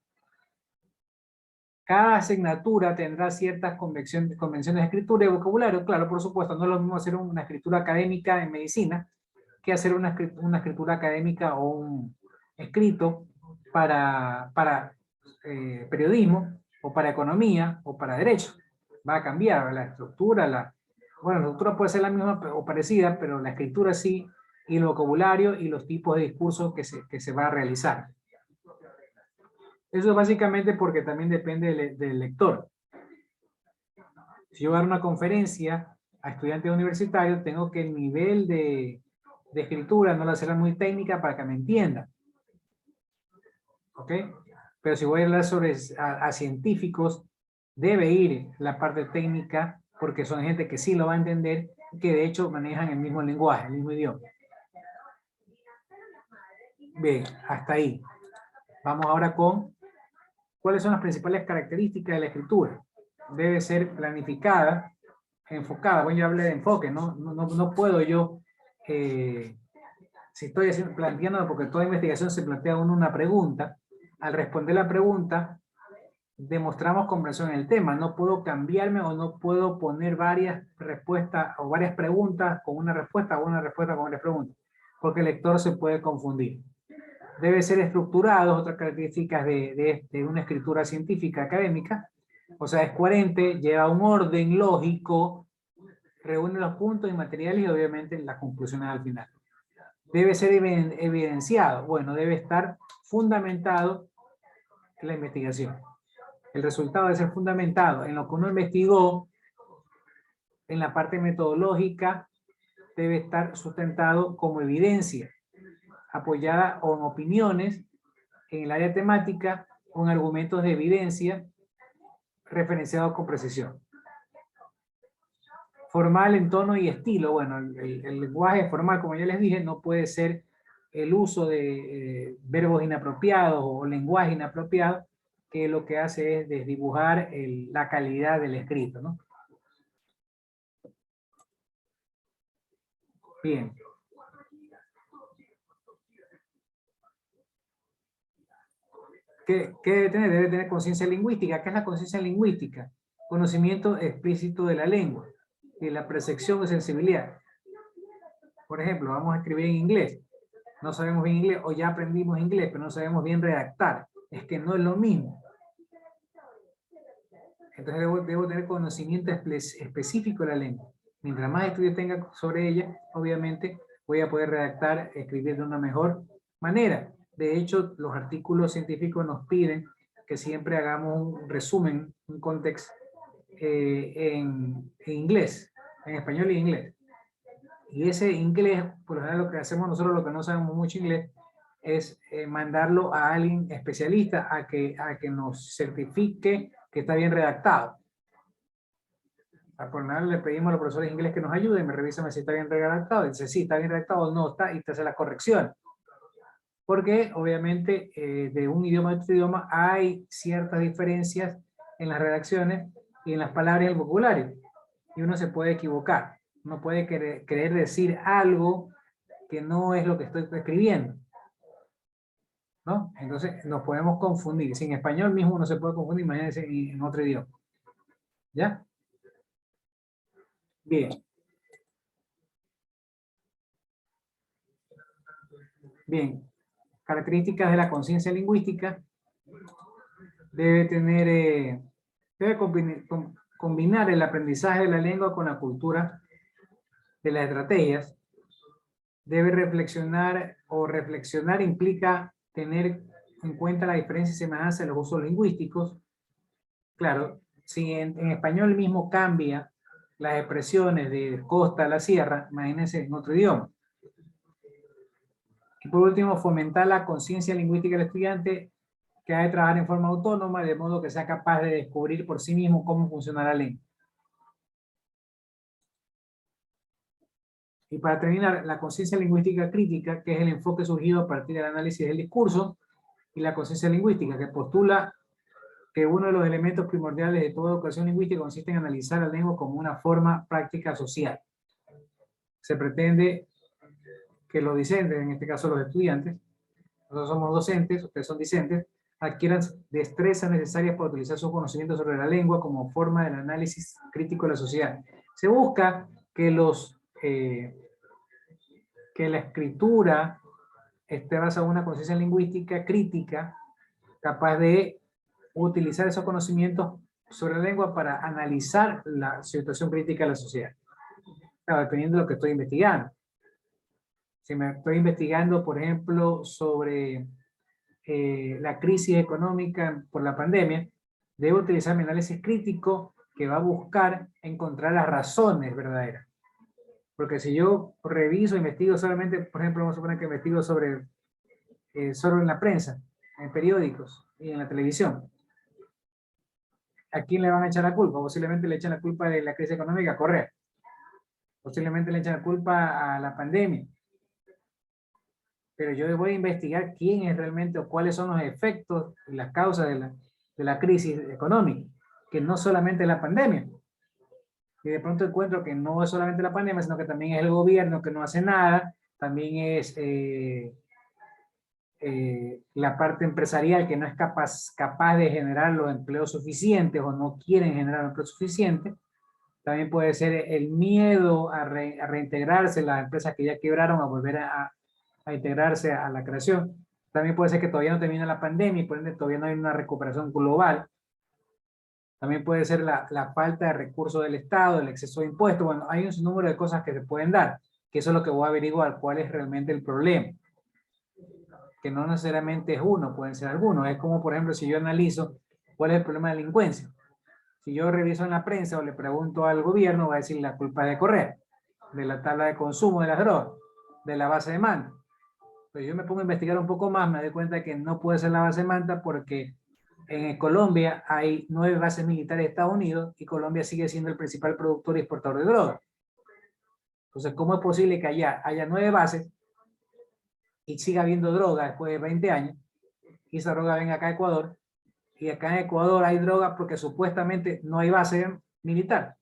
Cada asignatura tendrá ciertas convenciones de escritura y vocabulario. Claro, por supuesto, no es lo mismo hacer una escritura académica en medicina que hacer una escritura académica o un escrito para periodismo o para economía o para derecho. Va a cambiar la estructura. Bueno, la estructura puede ser la misma o parecida, pero la escritura sí, y el vocabulario y los tipos de discursos que se va a realizar. Eso es básicamente porque también depende del lector. Si yo voy a dar una conferencia a estudiantes universitarios, tengo que el nivel de escritura no la será muy técnica para que me entiendan. ¿Ok? Pero si voy a hablar sobre a científicos, debe ir la parte técnica porque son gente que sí lo va a entender y que de hecho manejan el mismo lenguaje, el mismo idioma. Bien, hasta ahí. Vamos ahora con ¿cuáles son las principales características de la escritura? Debe ser planificada, enfocada. Bueno, yo hablé de enfoque, no puedo yo, si estoy planteando, porque toda investigación se plantea una pregunta, al responder la pregunta, demostramos comprensión en el tema. No puedo cambiarme o no puedo poner varias respuestas o varias preguntas con una respuesta o una respuesta con varias preguntas, porque el lector se puede confundir. Debe ser estructurado, otras características de una escritura científica académica, o sea, es coherente, lleva un orden lógico, reúne los puntos y materiales y obviamente las conclusiones al final. Debe ser evidenciado, bueno, debe estar fundamentado en la investigación. El resultado debe ser fundamentado en lo que uno investigó, en la parte metodológica, debe estar sustentado como evidencia, apoyada en opiniones en el área temática, con argumentos de evidencia referenciados con precisión. Formal en tono y estilo. Bueno, el lenguaje formal, como ya les dije, no puede ser el uso de verbos inapropiados o lenguaje inapropiado, que lo que hace es desdibujar la calidad del escrito, ¿no? Bien. ¿Qué debe tener? Debe tener conciencia lingüística. ¿Qué es la conciencia lingüística? Conocimiento explícito de la lengua, de la percepción y sensibilidad. Por ejemplo, vamos a escribir en inglés. No sabemos bien inglés, o ya aprendimos inglés, pero no sabemos bien redactar. Es que no es lo mismo. Entonces debo tener conocimiento específico de la lengua. Mientras más estudios tenga sobre ella, obviamente voy a poder redactar, escribir de una mejor manera. De hecho, los artículos científicos nos piden que siempre hagamos un resumen, un contexto en inglés, en español y inglés. Y ese inglés, por lo general lo que hacemos nosotros, lo que no sabemos mucho inglés, es mandarlo a alguien especialista a que nos certifique que está bien redactado. Por lo general le pedimos a los profesores de inglés que nos ayuden, me revisan si está bien redactado, y dice sí, está bien redactado, no está, y te hace la corrección. Porque obviamente de un idioma a otro idioma hay ciertas diferencias en las redacciones y en las palabras y el vocabulario. Y uno se puede equivocar. Uno puede querer decir algo que no es lo que estoy escribiendo, ¿no? Entonces nos podemos confundir. Si en español mismo uno se puede confundir, imagínense en otro idioma. ¿Ya? Bien. Bien, características de la conciencia lingüística. Debe tener, debe combinar el aprendizaje de la lengua con la cultura de las estrategias. Debe reflexionar, o reflexionar implica tener en cuenta la diferencia y semejanza de los usos lingüísticos. Claro, si en español mismo cambia las expresiones de costa a la sierra, imagínense en otro idioma. Y por último, fomentar la conciencia lingüística del estudiante, que ha de trabajar en forma autónoma, de modo que sea capaz de descubrir por sí mismo cómo funciona la lengua. Y para terminar, la conciencia lingüística crítica, que es el enfoque surgido a partir del análisis del discurso, y la conciencia lingüística, que postula que uno de los elementos primordiales de toda educación lingüística consiste en analizar la lengua como una forma práctica social. Se pretende que los discentes, en este caso los estudiantes, nosotros somos docentes, ustedes son discentes, adquieran destrezas necesarias para utilizar sus conocimientos sobre la lengua como forma del análisis crítico de la sociedad. Se busca que que la escritura esté basada en una conciencia lingüística crítica, capaz de utilizar esos conocimientos sobre la lengua para analizar la situación crítica de la sociedad. Claro, dependiendo de lo que estoy investigando. Si me estoy investigando, por ejemplo, sobre la crisis económica por la pandemia, debo utilizar mi análisis crítico que va a buscar encontrar las razones verdaderas. Porque si yo reviso, investigo solamente, por ejemplo, vamos a suponer que investigo sobre solo en la prensa, en periódicos y en la televisión, ¿a quién le van a echar la culpa? Posiblemente le echan la culpa de la crisis económica a Correa. Posiblemente le echan la culpa a la pandemia. Pero yo voy a investigar quién es realmente o cuáles son los efectos y las causas de la crisis económica, que no solamente la pandemia. Y de pronto encuentro que no es solamente la pandemia, sino que también es el gobierno que no hace nada, también es la parte empresarial que no es capaz de generar los empleos suficientes o no quieren generar empleos suficientes. También puede ser el miedo a reintegrarse las empresas que ya quebraron, a volver a integrarse a la creación. También puede ser que todavía no termina la pandemia y por ende todavía no hay una recuperación global. También puede ser la falta de recursos del Estado, el exceso de impuestos. Bueno, hay un número de cosas que se pueden dar, que eso es lo que voy a averiguar, cuál es realmente el problema. Que no necesariamente es uno, pueden ser algunos. Es como, por ejemplo, si yo analizo cuál es el problema de delincuencia. Si yo reviso en la prensa o le pregunto al gobierno, va a decir la culpa es de Correa, de la tabla de consumo de las drogas, de la base de manda. Pero yo me pongo a investigar un poco más, me doy cuenta que no puede ser la base de manda porque en Colombia hay 9 bases militares de Estados Unidos y Colombia sigue siendo el principal productor y exportador de drogas. Entonces, ¿cómo es posible que allá haya 9 bases y siga habiendo droga después de 20 años y esa droga venga acá a Ecuador? Y acá en Ecuador hay droga porque supuestamente no hay base militar.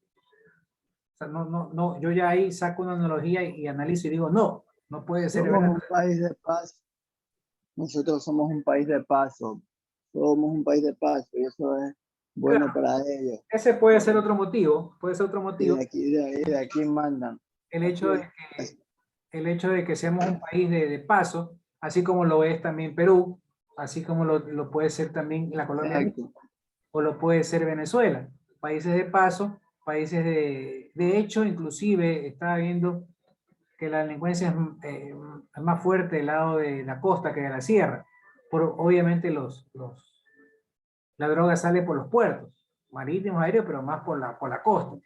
O sea, no, yo ya ahí saco una analogía y analizo y digo, no puede ser. Somos un país de paz. Nosotros somos un país de paso. Somos un país de paso y eso es bueno, claro, para ellos. Ese puede ser otro motivo, puede ser otro motivo. De aquí mandan. El hecho de que seamos un país de paso, así como lo es también Perú, así como lo puede ser también la Colombia, o lo puede ser Venezuela. Países de paso, países de hecho, inclusive estaba viendo que la delincuencia es más fuerte del lado de la costa que de la sierra. Obviamente la droga sale por los puertos, marítimos, aéreos, pero más por la costa.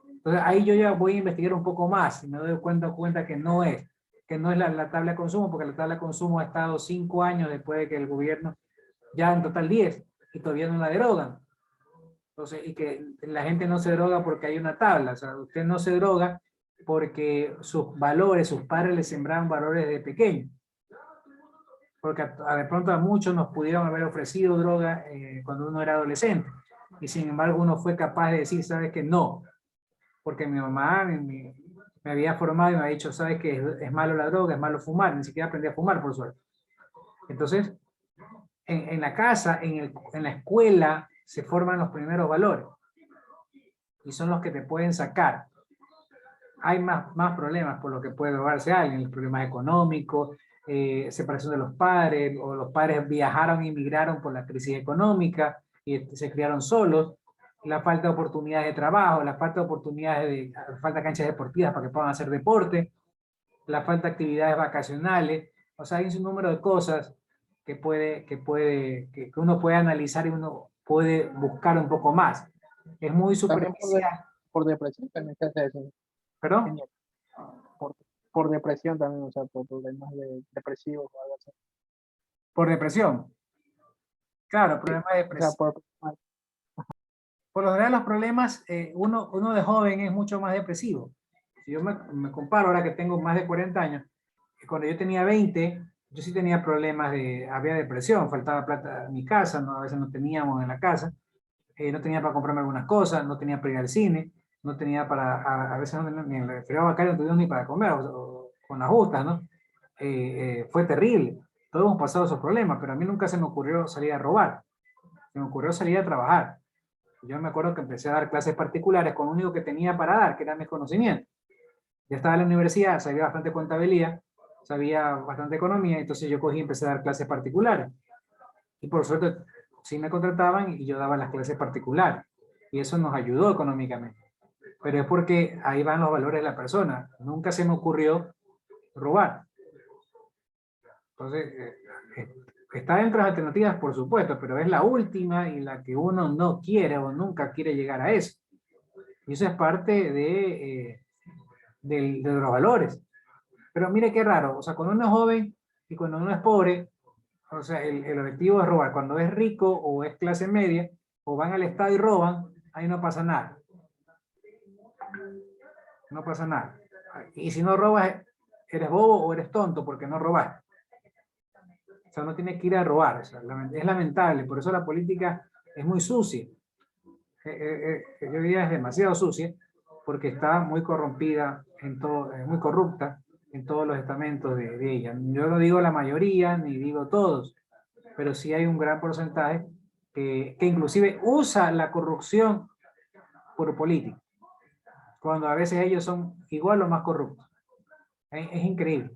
Entonces ahí yo ya voy a investigar un poco más y me doy cuenta que no es la tabla de consumo, porque la tabla de consumo ha estado 5 años después de que el gobierno, ya en total 10, y todavía no la derogan. Entonces, y que la gente no se droga porque hay una tabla, o sea, usted no se droga porque sus valores, sus padres le sembraron valores de pequeño. Porque de pronto a muchos nos pudieron haber ofrecido droga cuando uno era adolescente. Y sin embargo uno fue capaz de decir, ¿sabes qué? No. Porque mi mamá me había formado y me había dicho, ¿sabes qué? Es malo la droga, es malo fumar. Ni siquiera aprendí a fumar, por suerte. Entonces, en la casa, en la escuela, se forman los primeros valores. Y son los que te pueden sacar. Hay más problemas por lo que puede drogarse alguien, los problemas económicos, separación de los padres, o los padres viajaron y migraron por la crisis económica y se criaron solos, la falta de oportunidades de trabajo, la falta de oportunidades la falta de canchas deportivas para que puedan hacer deporte, la falta de actividades vacacionales. O sea, hay un número de cosas que uno puede analizar y uno puede buscar un poco más. Es muy También superficial. por depresión también se hace eso. ¿Perdón? Genial. Por depresión también, o sea, por problemas depresivos o algo así. Por depresión. Claro, problemas de O sea, depresión. Por lo general los problemas, uno de joven es mucho más depresivo. Si yo me comparo ahora que tengo más de 40 años, cuando yo tenía 20, yo sí tenía problemas había depresión, faltaba plata en mi casa, ¿no? A veces no teníamos en la casa, no tenía para comprarme algunas cosas, no tenía para ir al cine, no tenía a veces no tenía, ni en el refrigerador bancario no teníamos ni para comer, o con las justas, ¿no? Fue terrible. Todos hemos pasado esos problemas, pero a mí nunca se me ocurrió salir a robar, se me ocurrió salir a trabajar. Yo me acuerdo que empecé a dar clases particulares con lo único que tenía para dar, que eran mis conocimientos. Ya estaba en la universidad, sabía bastante contabilidad, sabía bastante economía, entonces yo cogí y empecé a dar clases particulares. Y por suerte, sí me contrataban y yo daba las clases particulares. Y eso nos ayudó económicamente. Pero es porque ahí van los valores de la persona. Nunca se me ocurrió robar. Entonces, está dentro de las alternativas, por supuesto, pero es la última y la que uno no quiere o nunca quiere llegar a eso. Y eso es parte de los valores. Pero mire qué raro, o sea, cuando uno es joven y cuando uno es pobre, o sea, el objetivo es robar. Cuando es rico o es clase media, o van al estado y roban, ahí no pasa nada. No pasa nada. Y si no robas, eres bobo o eres tonto porque no robas. O sea, no tienes que ir a robar. O sea, es lamentable, por eso la política es muy sucia. Yo diría es demasiado sucia, porque está muy corrompida, muy corrupta en todos los estamentos de ella. Yo no digo la mayoría, ni digo todos, pero sí hay un gran porcentaje que inclusive usa la corrupción por política, cuando a veces ellos son igual o más corruptos. Es increíble,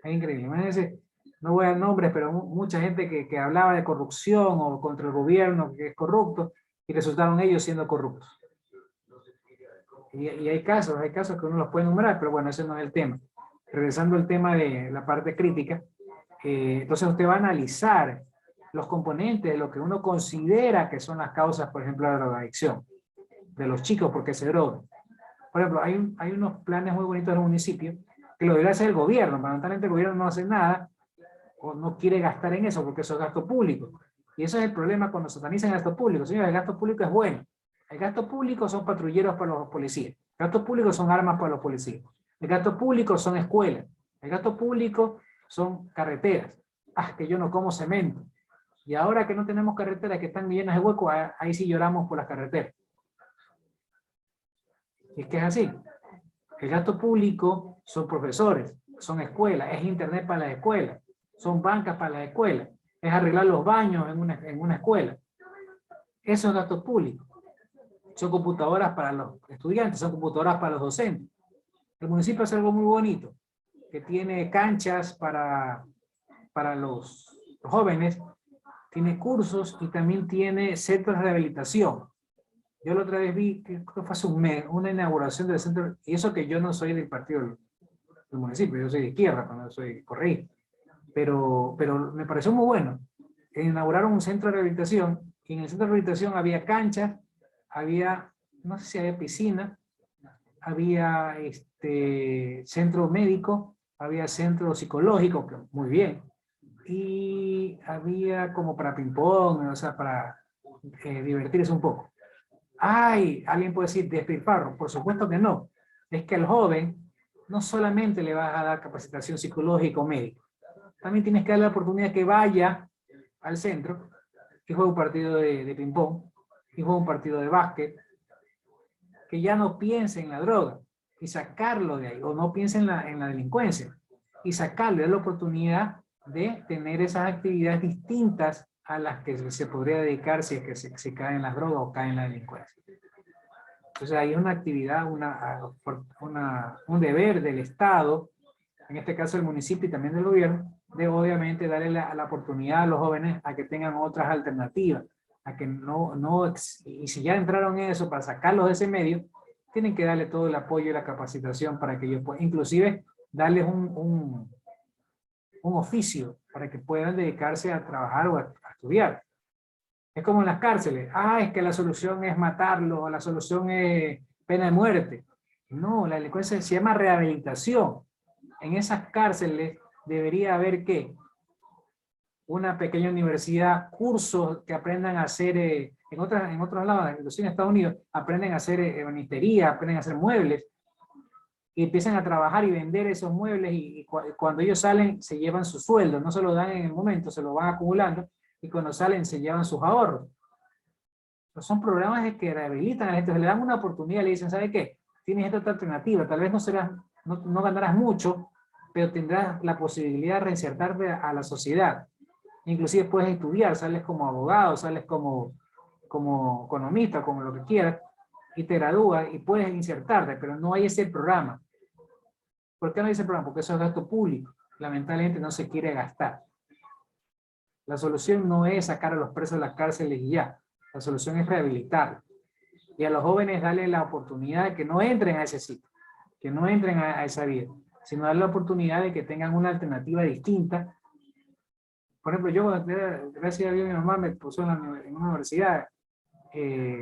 es increíble. Imagínense, no voy a dar nombres, pero mucha gente que hablaba de corrupción o contra el gobierno que es corrupto, y resultaron ellos siendo corruptos. Y hay casos que uno los puede enumerar, pero bueno, ese no es el tema. Regresando al tema de la parte crítica, entonces usted va a analizar los componentes de lo que uno considera que son las causas, por ejemplo, de la drogadicción, de los chicos porque se drogan. Por ejemplo, hay unos planes muy bonitos del municipio que lo debería hacer el gobierno, lamentablemente el gobierno no hace nada o no quiere gastar en eso porque eso es gasto público. Y eso es el problema cuando satanizan el gasto público. Señores, el gasto público es bueno. El gasto público son patrulleros para los policías. El gasto público son armas para los policías. El gasto público son escuelas. El gasto público son carreteras. Ah, que yo no como cemento. Y ahora que no tenemos carreteras que están llenas de huecos, ahí sí lloramos por las carreteras. Y es que es así. El gasto público son profesores, son escuelas, es internet para las escuelas, son bancas para las escuelas, es arreglar los baños en una escuela. Eso es gasto público. Son computadoras para los estudiantes, son computadoras para los docentes. El municipio hace algo muy bonito, que tiene canchas para los jóvenes, tiene cursos y también tiene centros de rehabilitación. Yo la otra vez vi, que fue hace un mes, una inauguración del centro, y eso que yo no soy del partido del municipio, yo soy de izquierda, cuando soy correísta, pero me pareció muy bueno. Inauguraron un centro de rehabilitación, y en el centro de rehabilitación había canchas, había, no sé si había piscina, había centro médico, había centro psicológico, que muy bien, y había como para ping-pong, o sea, para divertirse un poco. Ay, alguien puede decir despilfarro, por supuesto que no. Es que al joven no solamente le vas a dar capacitación psicológica o médica, también tienes que darle la oportunidad que vaya al centro, que juegue un partido de ping-pong, que juegue un partido de básquet, que ya no piense en la droga y sacarlo de ahí, o no piense en la delincuencia y sacarle la oportunidad de tener esas actividades distintas a las que se podría dedicar si es que se cae en las drogas o cae en la delincuencia. Entonces hay una actividad, un deber del Estado, en este caso del municipio y también del gobierno, de obviamente darle la oportunidad a los jóvenes a que tengan otras alternativas, a que y si ya entraron en eso, para sacarlos de ese medio, tienen que darle todo el apoyo y la capacitación para que ellos puedan, inclusive darles un oficio para que puedan dedicarse a trabajar o a estudiar. Es como en las cárceles. Es que la solución es matarlo, o la solución es pena de muerte. No, la delincuencia se llama rehabilitación. En esas cárceles debería haber, ¿qué? Una pequeña universidad, cursos que aprendan a hacer, en otros lados, inclusive en Estados Unidos, aprenden a hacer ebanistería, aprenden a hacer muebles, y empiezan a trabajar y vender esos muebles, y cuando ellos salen se llevan su sueldo, no se lo dan en el momento, se lo van acumulando, y cuando salen se llevan sus ahorros. Entonces son programas que rehabilitan a la gente, le dan una oportunidad, le dicen, ¿sabe qué? Tienes esta otra alternativa, tal vez no ganarás mucho, pero tendrás la posibilidad de reinsertarte a la sociedad. Inclusive puedes estudiar, sales como abogado, sales como economista, como lo que quieras, y te gradúas y puedes insertarte, pero no hay ese programa. ¿Por qué no hay ese programa? Porque eso es gasto público. Lamentablemente no se quiere gastar. La solución no es sacar a los presos de las cárceles y ya. La solución es rehabilitarlos. Y a los jóvenes darle la oportunidad de que no entren a ese sitio, que no entren a esa vida, sino darle la oportunidad de que tengan una alternativa distinta. Por ejemplo, yo, gracias a Dios, mi mamá me puso en una universidad,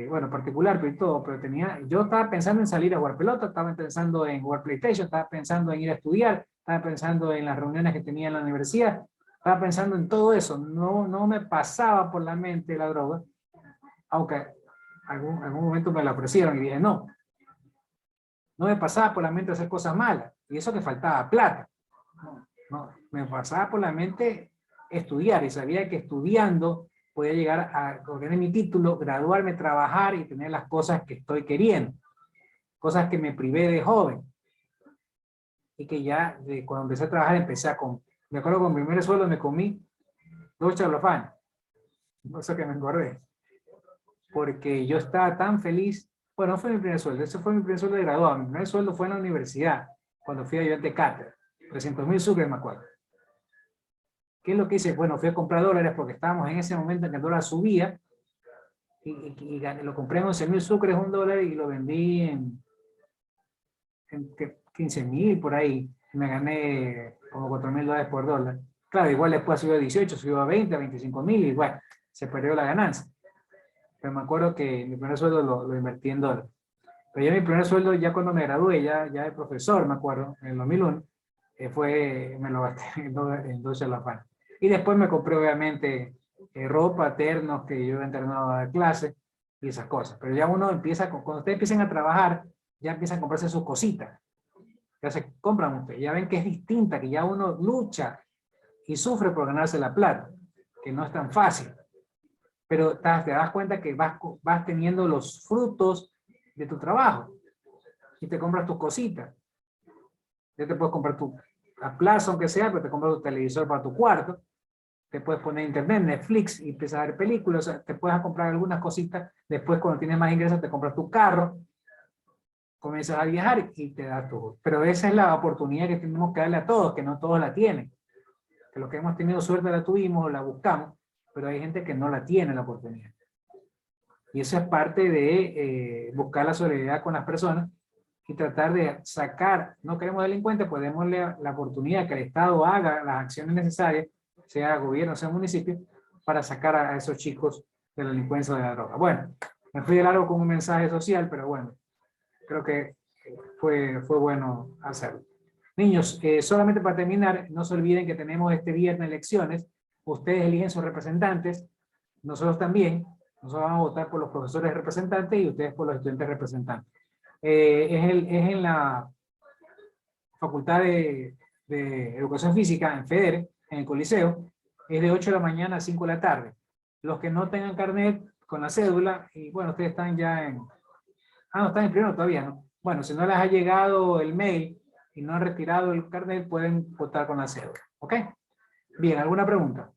bueno, particular, pero todo, pero yo estaba pensando en salir a jugar pelota, estaba pensando en jugar PlayStation, estaba pensando en ir a estudiar, estaba pensando en las reuniones que tenía en la universidad, estaba pensando en todo eso, no me pasaba por la mente la droga, aunque algún momento me la ofrecieron y dije no me pasaba por la mente hacer cosas malas, y eso que faltaba plata, no, me pasaba por la mente estudiar, y sabía que estudiando podía llegar a obtener mi título, graduarme, trabajar y tener las cosas que estoy queriendo, cosas que me privé de joven, y que ya cuando empecé a trabajar me acuerdo con mi primer sueldo me comí 2 chalofanes, no sé qué me engordé, porque yo estaba tan feliz. Bueno, no fue mi primer sueldo, ese fue mi primer sueldo de graduado. Mi primer sueldo fue en la universidad, cuando fui ayudante cátedra, 300.000 sucres me acuerdo. ¿Qué es lo que hice? Bueno, fui a comprar dólares porque estábamos en ese momento en que el dólar subía, y lo compré en 11.000 sucres, $1, y lo vendí en 15.000 por ahí, y me gané como $4.000 por dólar. Claro, igual después subió a 18, subió a 20, a 25.000, y bueno, se perdió la ganancia. Pero me acuerdo que mi primer sueldo lo invertí en dólares. Pero ya mi primer sueldo, ya cuando me gradué, ya de profesor, me acuerdo, en el 2001, me lo gasté en 2 chalafanes. Y después me compré, obviamente, ropa, ternos, que yo he entrenado a clase, y esas cosas. Pero ya uno empieza, cuando ustedes empiezan a trabajar, ya empiezan a comprarse sus cositas. Ya se compran ustedes, ya ven que es distinta, que ya uno lucha y sufre por ganarse la plata, que no es tan fácil. Pero te das cuenta que vas teniendo los frutos de tu trabajo, y te compras tus cositas. Ya te puedes comprar a plazo, aunque sea, pero te compras tu televisor para tu cuarto, te puedes poner internet, Netflix, y empiezas a ver películas, o sea, te puedes comprar algunas cositas. Después, cuando tienes más ingresos, te compras tu carro, comienzas a viajar y te da todo. Pero esa es la oportunidad que tenemos que darle a todos, que no todos la tienen. Que los que hemos tenido suerte la tuvimos o la buscamos, pero hay gente que no la tiene la oportunidad. Y eso es parte de buscar la solidaridad con las personas y tratar de sacar, no queremos delincuentes, pues démosle la oportunidad que el Estado haga las acciones necesarias, sea gobierno, sea municipio, para sacar a esos chicos de la delincuencia o de la droga. Bueno, me fui de largo con un mensaje social, pero bueno, creo que fue bueno hacerlo. Niños, solamente para terminar, no se olviden que tenemos este viernes elecciones. Ustedes eligen sus representantes, nosotros también. Nosotros vamos a votar por los profesores representantes y ustedes por los estudiantes representantes. Es en la Facultad de Educación Física, en FEDER, en el Coliseo. Es de 8 de la mañana a 5 de la tarde. Los que no tengan carnet con la cédula, y bueno, ustedes están ya en... no, están en primero todavía, ¿no? Bueno, si no les ha llegado el mail y no han retirado el carnet, pueden votar con la cédula. ¿Ok? Bien, ¿alguna pregunta?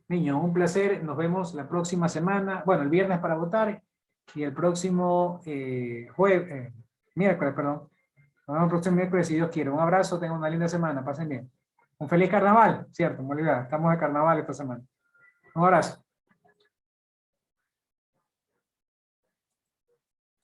Niños, un placer. Nos vemos la próxima semana. Bueno, el viernes para votar y el próximo miércoles, perdón. Nos vemos el próximo miércoles si Dios quiere. Un abrazo, tengan una linda semana, pasen bien. Un feliz carnaval, cierto, me olvidaba, estamos de carnaval esta semana. Un abrazo.